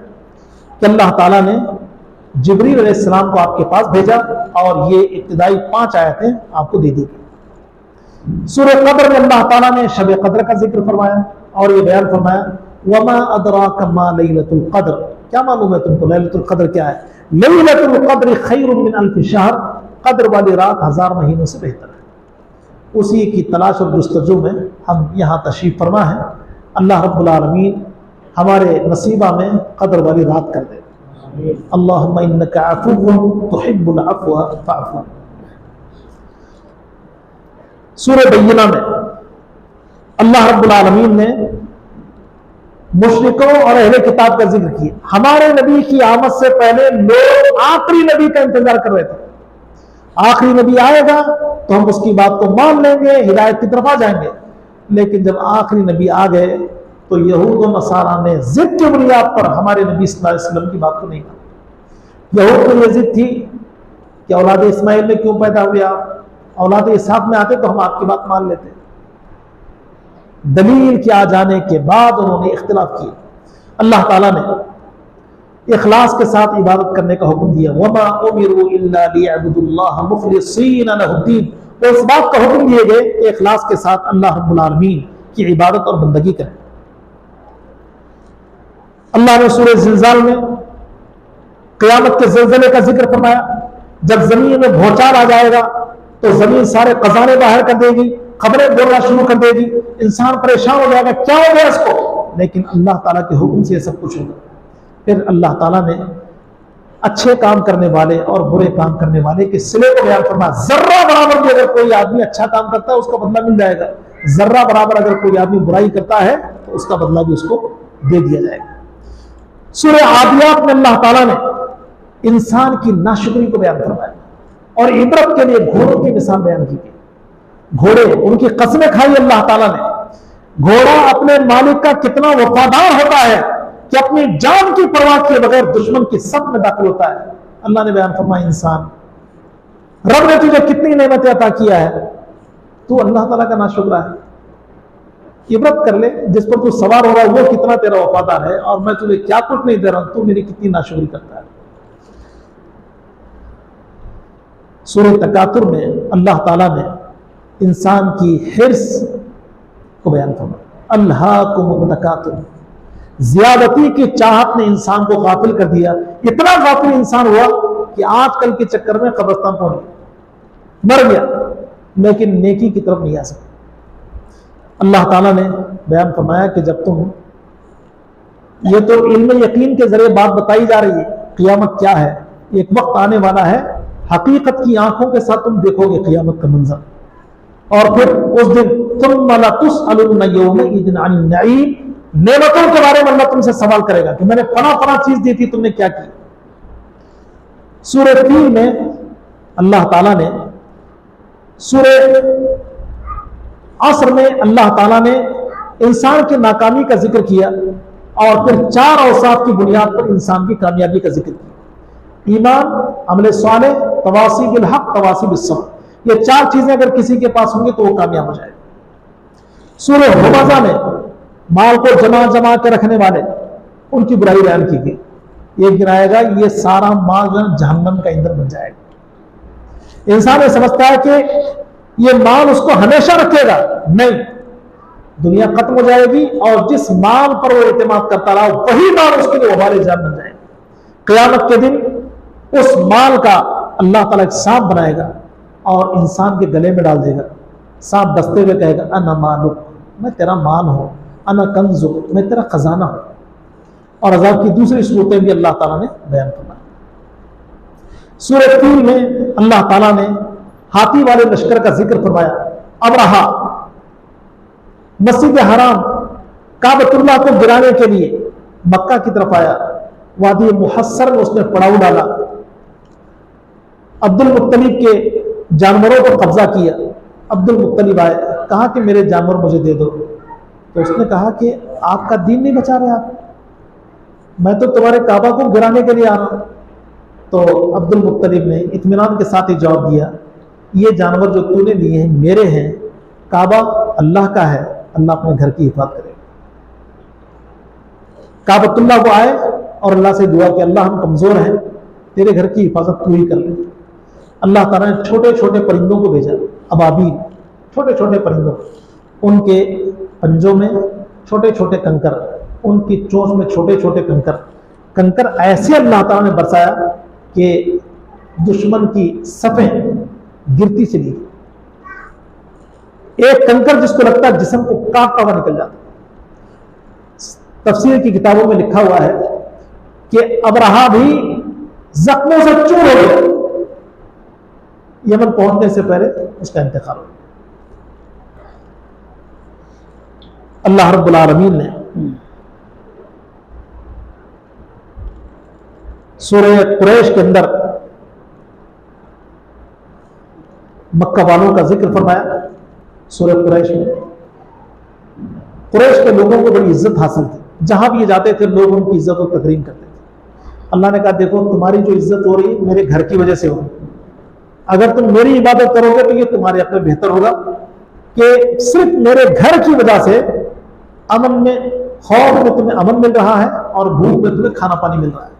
कि अल्लाह ताला ने जिब्रील अलैहिस्सलाम को आपके पास भेजा और ये इब्तिदाई 5 आयतें आपको दे दी गई। सूरह क़द्र में अल्लाह ताला ने शब क़द्र का जिक्र फरमाया और ये बयान फरमाया वमा अदराका मा लैलतुल क़द्र, क्या मालूम है तुमको लैलतुल क़द्र क्या है? लैलतुल क़द्र खैरुम मिन अल्फ़ि शहर, क़द्र वाली रात 1000 महीनों से बेहतर है। उसी की तलाश और जुस्तजू में हम यहाँ तशरीफ फरमा है। अल्लाह रब्बुल आलमीन हमारे नसीबा में क़द्र वाली रात कर दे। अल्लाहुम्मा इन्नका अफ़ुव्वुन तुहिब्बुल अफ़्व फ़अफ़ु। सूरह बय्यिना में अल्लाह रब्बुल आलमीन ने मुशरिकों और अहले किताब का जिक्र किया। हमारे नबी की आमद से पहले लोग आखिरी नबी का इंतजार कर रहे थे, आखिरी नबी आएगा तो हम उसकी बात को मान लेंगे, हिदायत की तरफ आ जाएंगे। लेकिन जब आखिरी नबी आ गए तो यहूद और नसारा ने जिद की बुनियाद पर हमारे नबी सल्लल्लाहु अलैहि वसल्लम की बात को नहीं माना। यहूद को यह जिद थी कि औलाद इस्माइल में क्यों पैदा हुए आप, औलाद इसहाक में आते तो हम आपकी बात मान लेते। दलील के आ जाने के बाद उन्होंने इख्तिलाफ किया। अल्लाह ताला ने इखलास के साथ इबादत करने का हुक्म दिया, वमा उमिरू इल्ला लियअबुदुल्लाह मुखलिसीन लहुद्दीन, तो इस बात का हुक्म दिए गए कि इखलास के साथ अल्लाह रब्बुल आलमीन की इबादत और बंदगी करें। अल्लाह ने सूरह ज़िलज़ाल में क़यामत के ज़लज़ले का जिक्र फरमाया, जब जमीन में भौचाल आ जाएगा तो जमीन सारे खजाने बाहर कर देगी, खबरें बोलना शुरू कर देगी, इंसान परेशान हो जाएगा, क्या हो गया इसको। लेकिन अल्लाह ताला के हुक्म से सब कुछ होगा। फिर अल्लाह ताला ने अच्छे काम करने वाले और बुरे काम करने वाले के सिले को बयान फरमाया। जर्रा बराबर भी अगर कोई आदमी अच्छा काम करता है उसका बदला मिल जाएगा, जर्रा बराबर अगर कोई आदमी बुराई करता है तो उसका बदला भी उसको दे दिया जाएगा। सूरह आदियात में अल्लाह ताला ने इंसान की नाशुक्री को बयान फरमाया और इबरत के लिए घोड़ों की मिसाल बयान की गई। घोड़े, उनकी कसमें खाई अल्लाह ताला ने। घोड़ा अपने मालिक का कितना वफादार होता है कि अपनी जान की परवाह किए बगैर दुश्मन की सफ में दाखिल होता है। अल्लाह ने बयान फरमाया, इंसान, रब ने तुझे कितनी नेमतें अता किया है, तू अल्लाह ताला का नाशुक्रा है। इबरत कर ले, जिस पर तू सवार हो रहा है वो कितना तेरा वफादार है और मैं तुझे क्या कुछ नहीं दे रहा हूं, तू मेरी कितनी नाशुक्री करता है। सूरह तकातुर में अल्लाह ताला ने इंसान की हिर्स को बयान फरमाया। अल्हाकुमुत तकातुर, ज्यादती की चाहत ने इंसान को गाफिल कर दिया। इतना गाफिल इंसान हुआ कि आजकल के चक्कर में कब्रिस्तान पहुंच गया, मर गया, लेकिन नेकी की तरफ नहीं आ सका। अल्लाह ताला ने बयान फरमाया कि जब तुम, ये तो इल्म यकीन के जरिए बात बताई जा रही है, क़यामत क्या है, एक वक्त आने वाला है, हकीकत की आंखों के साथ तुम देखोगे क़यामत का मंजर, और फिर उस दिन तुम नेमतों के बारे में अल्लाह तुमसे सवाल करेगा कि मैंने फला चीज दी थी, तुमने क्या की। सूरह 3 में अल्लाह ताला ने, सूरह असर में अल्लाह ताला ने इंसान की नाकामी का जिक्र किया और फिर 4 औसाफ की बुनियाद पर इंसान की कामयाबी का जिक्र किया। ईमान, अमल सालेह, तवासी बिल हक, तवासी बिस सब्र। ये 4 चीजें अगर किसी के पास होंगी तो वो कामयाब हो जाएगा। सूरह हुमज़ा में माल को जमा के रखने वाले, उनकी बुराई बयान की गई। एक दिन आएगा ये सारा माल जो है जहन्नम का ईंधन बन जाएगा। इंसान ये समझता है कि ये माल उसको हमेशा रखेगा, नहीं, दुनिया खत्म हो जाएगी और जिस माल पर वो इत्मीनान करता रहा वही माल उसके लिए वबाल जान बन जाएगा। क़यामत के दिन उस माल का अल्लाह ताला एक सांप बनाएगा और इंसान के गले में डाल देगा। सांप डसते हुए कहेगा, अना मालुक, मैं तेरा माल हूं, अना कंजुक, मैं तेरा खजाना हूं। और अज़ाब की दूसरी सूरतें भी अल्लाह ताला ने बयान फरमाई। सूरह 3 में अल्लाह ताला ने हाथी वाले लश्कर का जिक्र फरमाया। अब रहा मस्जिद हराम काबतुल्लाह को गिराने के लिए मक्का की तरफ आया, वादी मुहस्सर में उसने पड़ाव डाला, अब्दुल मुत्तलिब के जानवरों को कब्जा किया। अब्दुल मुत्तलिब आए, कहा कि मेरे जानवर मुझे दे दो, तो उसने कहा कि आपका दीन नहीं बचा रहे आप, मैं तो तुम्हारे काबा को गिराने के लिए आ रहा हूं। तो अब्दुल मुत्तलिब ने इत्मीनान के साथ ही जवाब दिया, ये जानवर जो तूने लिए हैं मेरे हैं, काबा अल्लाह का है, अल्लाह अपने घर की हिफाजत करेगा। काबतुल्लाह को आए और अल्लाह से दुआ कि अल्लाह हम कमजोर हैं, तेरे घर की हिफाजत तू ही कर ले। अल्लाह ताला ने छोटे छोटे परिंदों को भेजा, अबाबील, छोटे छोटे परिंदों, उनके पंजों में छोटे छोटे कंकर, उनकी चोंच में छोटे छोटे कंकर ऐसे अल्लाह ताला ने बरसाया कि दुश्मन की सफ़ें गिरती चली। एक कंकर जिसको लगता है जिस्म को काटता हुआ निकल जाता। तफसीर की किताबों में लिखा हुआ है कि अबरहा भी जख्मों से चूर हो गया। यमन पहुंचने से पहले उसका इंतकाल हो। अल्लाह रब्बुल आलमीन ने सूरह कुरैश के अंदर मक्का वालों का जिक्र फरमाया। सूरह कुरैश में कुरैश के लोगों को बड़ी इज्जत हासिल थी, जहां भी ये जाते थे लोग उनकी इज्जत और तकरीम करते थे। अल्लाह ने कहा, देखो तुम्हारी जो इज्जत हो रही है मेरे घर की वजह से हो रही है, अगर तुम मेरी इबादत करोगे तो ये तुम्हारे अपने बेहतर होगा कि सिर्फ मेरे घर की वजह से अमन में, खौफ में तुम्हें अमन मिल रहा है और भूख में तुम्हें खाना पानी मिल रहा है।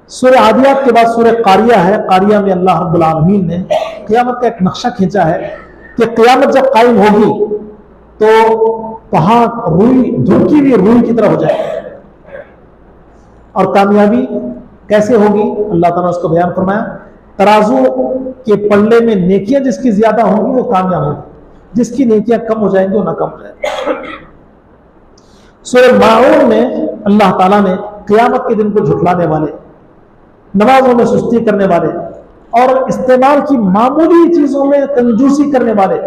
सूरह आदियात के बाद सूरह कारिया है। कारिया में अल्लाह रब्बुल आलमीन ने क़यामत का एक नक्शा खींचा है कि क़यामत जब कायम होगी तो पहाड़ रुई, धुलकी हुई रुई की तरह हो जाएगी और कामयाबी कैसे होगी? अल्लाह ताला ने उसको बयान फरमाया, तराजू के पल्ले में नेकियां जिसकी ज्यादा होंगी वो कामयाब होगी, जिसकी नेकियां कम हो जाएंगी वो नाकाम हो जाएंगे। सूरह माऊन में अल्लाह ताला ने क़यामत के दिन को झुठलाने वाले, नमाजों में सुस्ती करने वाले और इस्तेमाल की मामूली चीजों में कंजूसी करने वाले,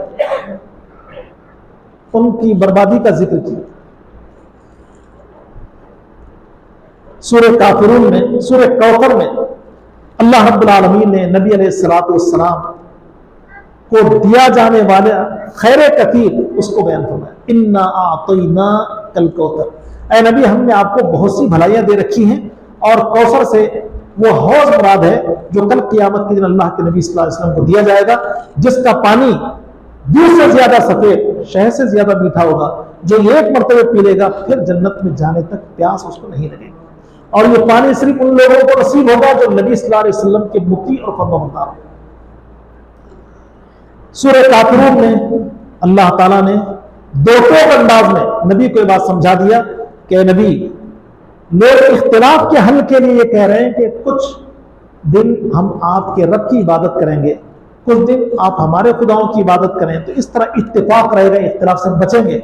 उनकी बर्बादी का जिक्र किया। सूरह काफिरून में, सूरह कौसर में अल्लाह रब्बुल आलमीन ने नबी अलैहिस्सलातु वस्सलाम को दिया जाने वाला खैर कतीर उसको बयान फरमाया, इन्ना आतैना कल कौसर, ऐ नबी हमने आपको बहुत सी भलाइयां दे रखी हैं और कौसर से वो हौज मुराद है जो कल क़यामत के दिन अल्लाह के नबी सल्लल्लाहु अलैहि वसल्लम को दिया जाएगा, जिसका पानी दूध से ज्यादा सफेद, शहद से ज्यादा मीठा होगा, जो एक मरतबे पी लेगा फिर जन्नत में जाने तक प्यास उसको नहीं लगेगी। और ये पानी सिर्फ उन लोगों को नसीब होगा जो नबी सल्लल्लाहु अलैहि वसल्लम के मुती और फरमाबरदार हो। सूरह काफिरून में अल्लाह ताला ने दो टोक अंदाज में नबी को ये बात समझा दिया कि नबी, लोग इख्तिलाफ के हल के लिए ये कह रहे हैं कि कुछ दिन हम आपके रब की इबादत करेंगे, कुछ दिन आप हमारे खुदाओं की इबादत करें, तो इस तरह इत्तिफाक रहेगा, इख्तिलाफ से बचेंगे।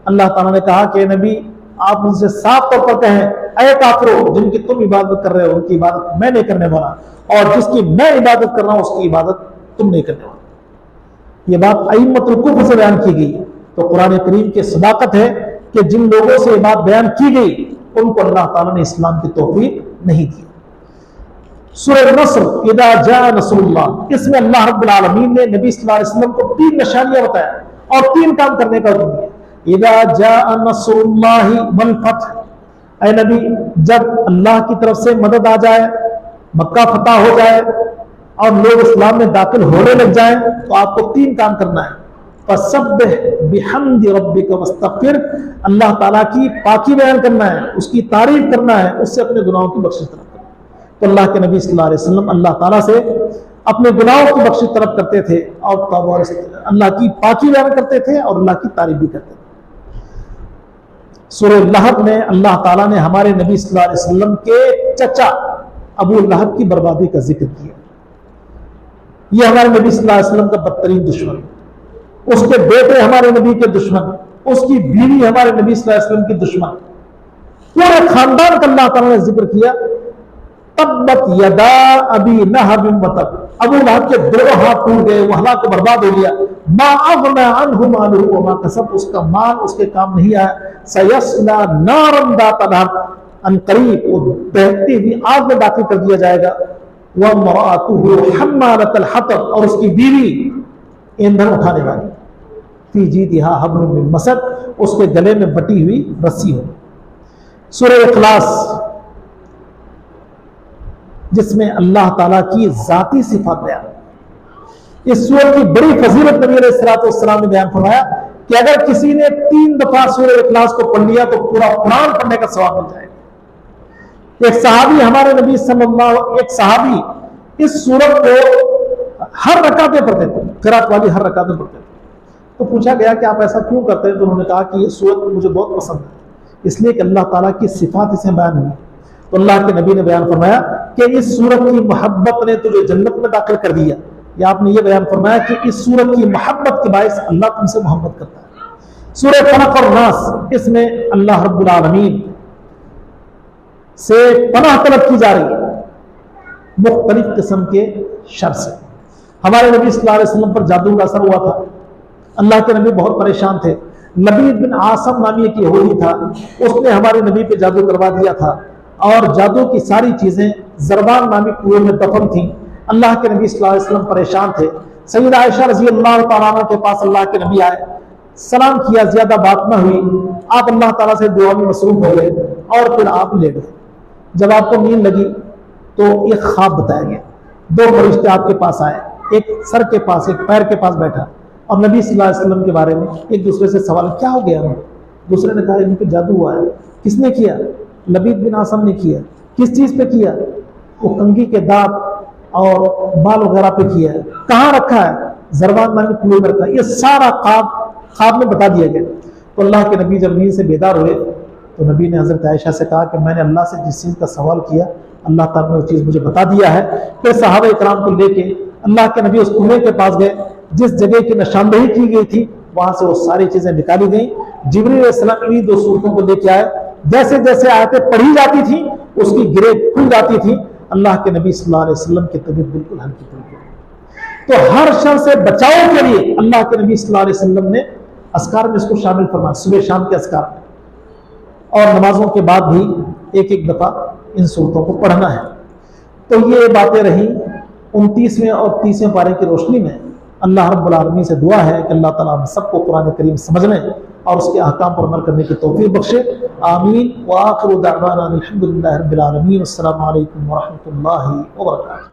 अल्लाह ताला ने कहा कि नबी आप उनसे साफ तौर पर कहें, ऐ काफिरों, जिनकी तुम इबादत कर रहे हो उनकी इबादत मैं नहीं करने वाला, और जिसकी मैं इबादत कर रहा हूं उसकी इबादत तुम नहीं करने वाला। ये बात अइम्मतुल कुफ्र से बयान की गई। तो कुरान करीम की सदाकत है कि जिन लोगों से ये बात बयान की गई उनको अल्लाह ताला ने इस्लाम की तौफीक नहीं दी। सूरह नस्र, इदा जा नसरुल्लाह, इसमें अल्लाह रब्बुल आलमीन ने नबी सल्लल्लाहु अलैहि वसल्लम को 3 निशानियां बताया और 3 काम करने का हुक्म दिया। इदा जा नसरुल्लाहि वल फतह, ऐ नबी जब अल्लाह की तरफ से मदद आ जाए, मक्का फतह हो जाए और लोग इस्लाम में दाखिल होने लग जाए, तो आपको 3 काम करना है। फसब्बिह बिहम्दि रब्बिका वस्तगफिर, अल्लाह ताला की पाकी बयान करना है, उसकी तारीफ करना है, उससे अपने गुनाहों की बख्शिश तलब करना। तो अल्लाह के नबी सल्लल्लाहु अलैहि वसल्लम अल्लाह ताला से अपने गुनाहों की बख्शिश तलब करते थे और अल्लाह की पाकी बयान करते थे और अल्लाह की तारीफ भी करते थे। सूरह लहब में अल्लाह ताला ने हमारे नबी सल्लल्लाहु अलैहि वसल्लम के चचा अबू लहब की बर्बादी का जिक्र किया। ये हमारे नबी सल्लल्लाहु अलैहि वसल्लम का बदतरीन दुश्मन, उसके बेटे हमारे नबी के दुश्मन, उसकी बीवी हमारे नबी सल्लल्लाहु अलैहि वसल्लम की दुश्मन, पूरे खानदान का अल्लाह ताला ने जिक्र किया। तब्बत यदा अबी लहब वतब, अबू लहब के 2 हाथ टूट गए, वो हलाक बर्बाद हो गया। मा अग़ना अन्हु मालुहु वमा कसब, उसका माल उसके काम नहीं आया। सयस्ला नारन दाता लहब, अनकरीब वो बहती हुई आग में दाखिल कर दिया जाएगा। व मरातुहु हम्मालतल हतब, और उसकी बीवी ईंधन उठाने वाली। फी जीदिहा हब्लुम मिन मसद, उसके गले में बटी हुई रस्सी हो। सूरह इखलास जिसमें अल्लाह ताला की जाती सिफात बयान, इस सूरत की बड़ी फजीलत नबी अलैहिस्सलातु वस्सलाम ने बयान फरमाया कि अगर किसी ने 3 दफा सूरह इखलास को पढ़ लिया तो पूरा कुरान पढ़ने का सवाब मिल जाएगा। एक सहाबी हमारे नबी एक सहाबी इस सूरत को हर रकात में पढ़ते थे, क़िरात वाली हर रकात में पढ़ते थे। तो पूछा गया कि आप ऐसा क्यों करते हैं? तो उन्होंने कहा कि ये सूरत मुझे बहुत पसंद है, इसलिए कि अल्लाह ताला की सिफात इसमें बयान हुई। तो अल्लाह के नबी ने बयान फरमाया कि इस सूरत की मोहब्बत ने तुझे जन्नत में दाखिल कर दिया, या आपने ये बयान फरमाया कि इस सूरत की मोहब्बत के बायस अल्लाह तुमसे मोहब्बत करता है। सूरह फलक और नास, इसमें अल्लाह रब्बुल आलमीन से पनाह तलब की जा रही है मुख्तलिफ किस्म के शर से। हमारे नबी सल्लल्लाहु अलैहि वसल्लम पर जादू का असर हुआ था, अल्लाह के नबी बहुत परेशान थे। लबीद बिन आसम नामी एक यहूदी था, उसने हमारे नबी पे जादू करवा दिया था और जादू की सारी चीजें ज़रबान नामी कुएं में दफन थी। अल्लाह के नबी सल्लल्लाहु अलैहि वसल्लम परेशान थे। सैयदा आयशा रज़ी अल्लाह तआला अन्हा के पास अल्लाह के नबी आए, सलाम किया, ज्यादा बात न हुई, आप अल्लाह ताला से दुआ में मसरूफ हो गए और फिर आप लेट गए। जब आपको नींद लगी तो एक ख्वाब बताया गया, 2 फरिश्ते आपके पास आए, एक सर के पास एक पैर के पास बैठा और नबी सल्लल्लाहु अलैहि वसल्लम के बारे में एक दूसरे से सवाल, क्या हो गया? दूसरे ने कहा इन पे जादू हुआ है। किसने किया? लबीद बिन आसम ने किया। किस चीज पे किया? वो कंघी के दांत और बाल वगैरह पे किया है। कहाँ रखा है? ज़रबान नामी कुएं में रखा है। ये सारा ख्वाब में बता दिया गया। तो अल्लाह के नबी जब नींद से बेदार हुए तो नबी ने हजरत आयशा से कहा कि मैंने अल्लाह से जिस चीज़ का सवाल किया अल्लाह ताला ने वो चीज़ मुझे बता दिया है। फिर सहाबा इकराम को लेके अल्लाह के नबी उस कुएं के पास गए, जिस जगह की निशानदेही की गई थी वहां से वो सारी चीजें निकाली गई। जिब्रील अलैहिस्सलाम इन्हीं 2 सूरतों को लेके आए, जैसे जैसे आयतें पढ़ी जाती थी उसकी गिरे खुल जाती थी। अल्लाह के नबी सल्लल्लाहु अलैहि वसल्लम की तबीयत बिल्कुल हल्की पड़ गई। तो हर शर से बचाव के लिए अल्लाह के नबी सल्लल्लाहु अलैहि वसल्लम ने अस्कार में इसको शामिल फरमाया, सुबह शाम के अस्कार में, और नमाजों के बाद भी एक एक दफा इन सूरतों को पढ़ना है। तो ये बातें रही 29वें और 30वें पारे की रोशनी में। अल्लाह रब्बुल आलमीन से दुआ है कि अल्लाह ताला हम सबको कुरान करीम समझने और उसके अहकाम पर अमल करने की तौफीक बख्शे। आमीन। व आखिरु दअवाना अल्हम्दुलिल्लाहि रब्बिल आलमीन। अस्सलामु अलैकुम व रहमतुल्लाहि व बरकातुहू।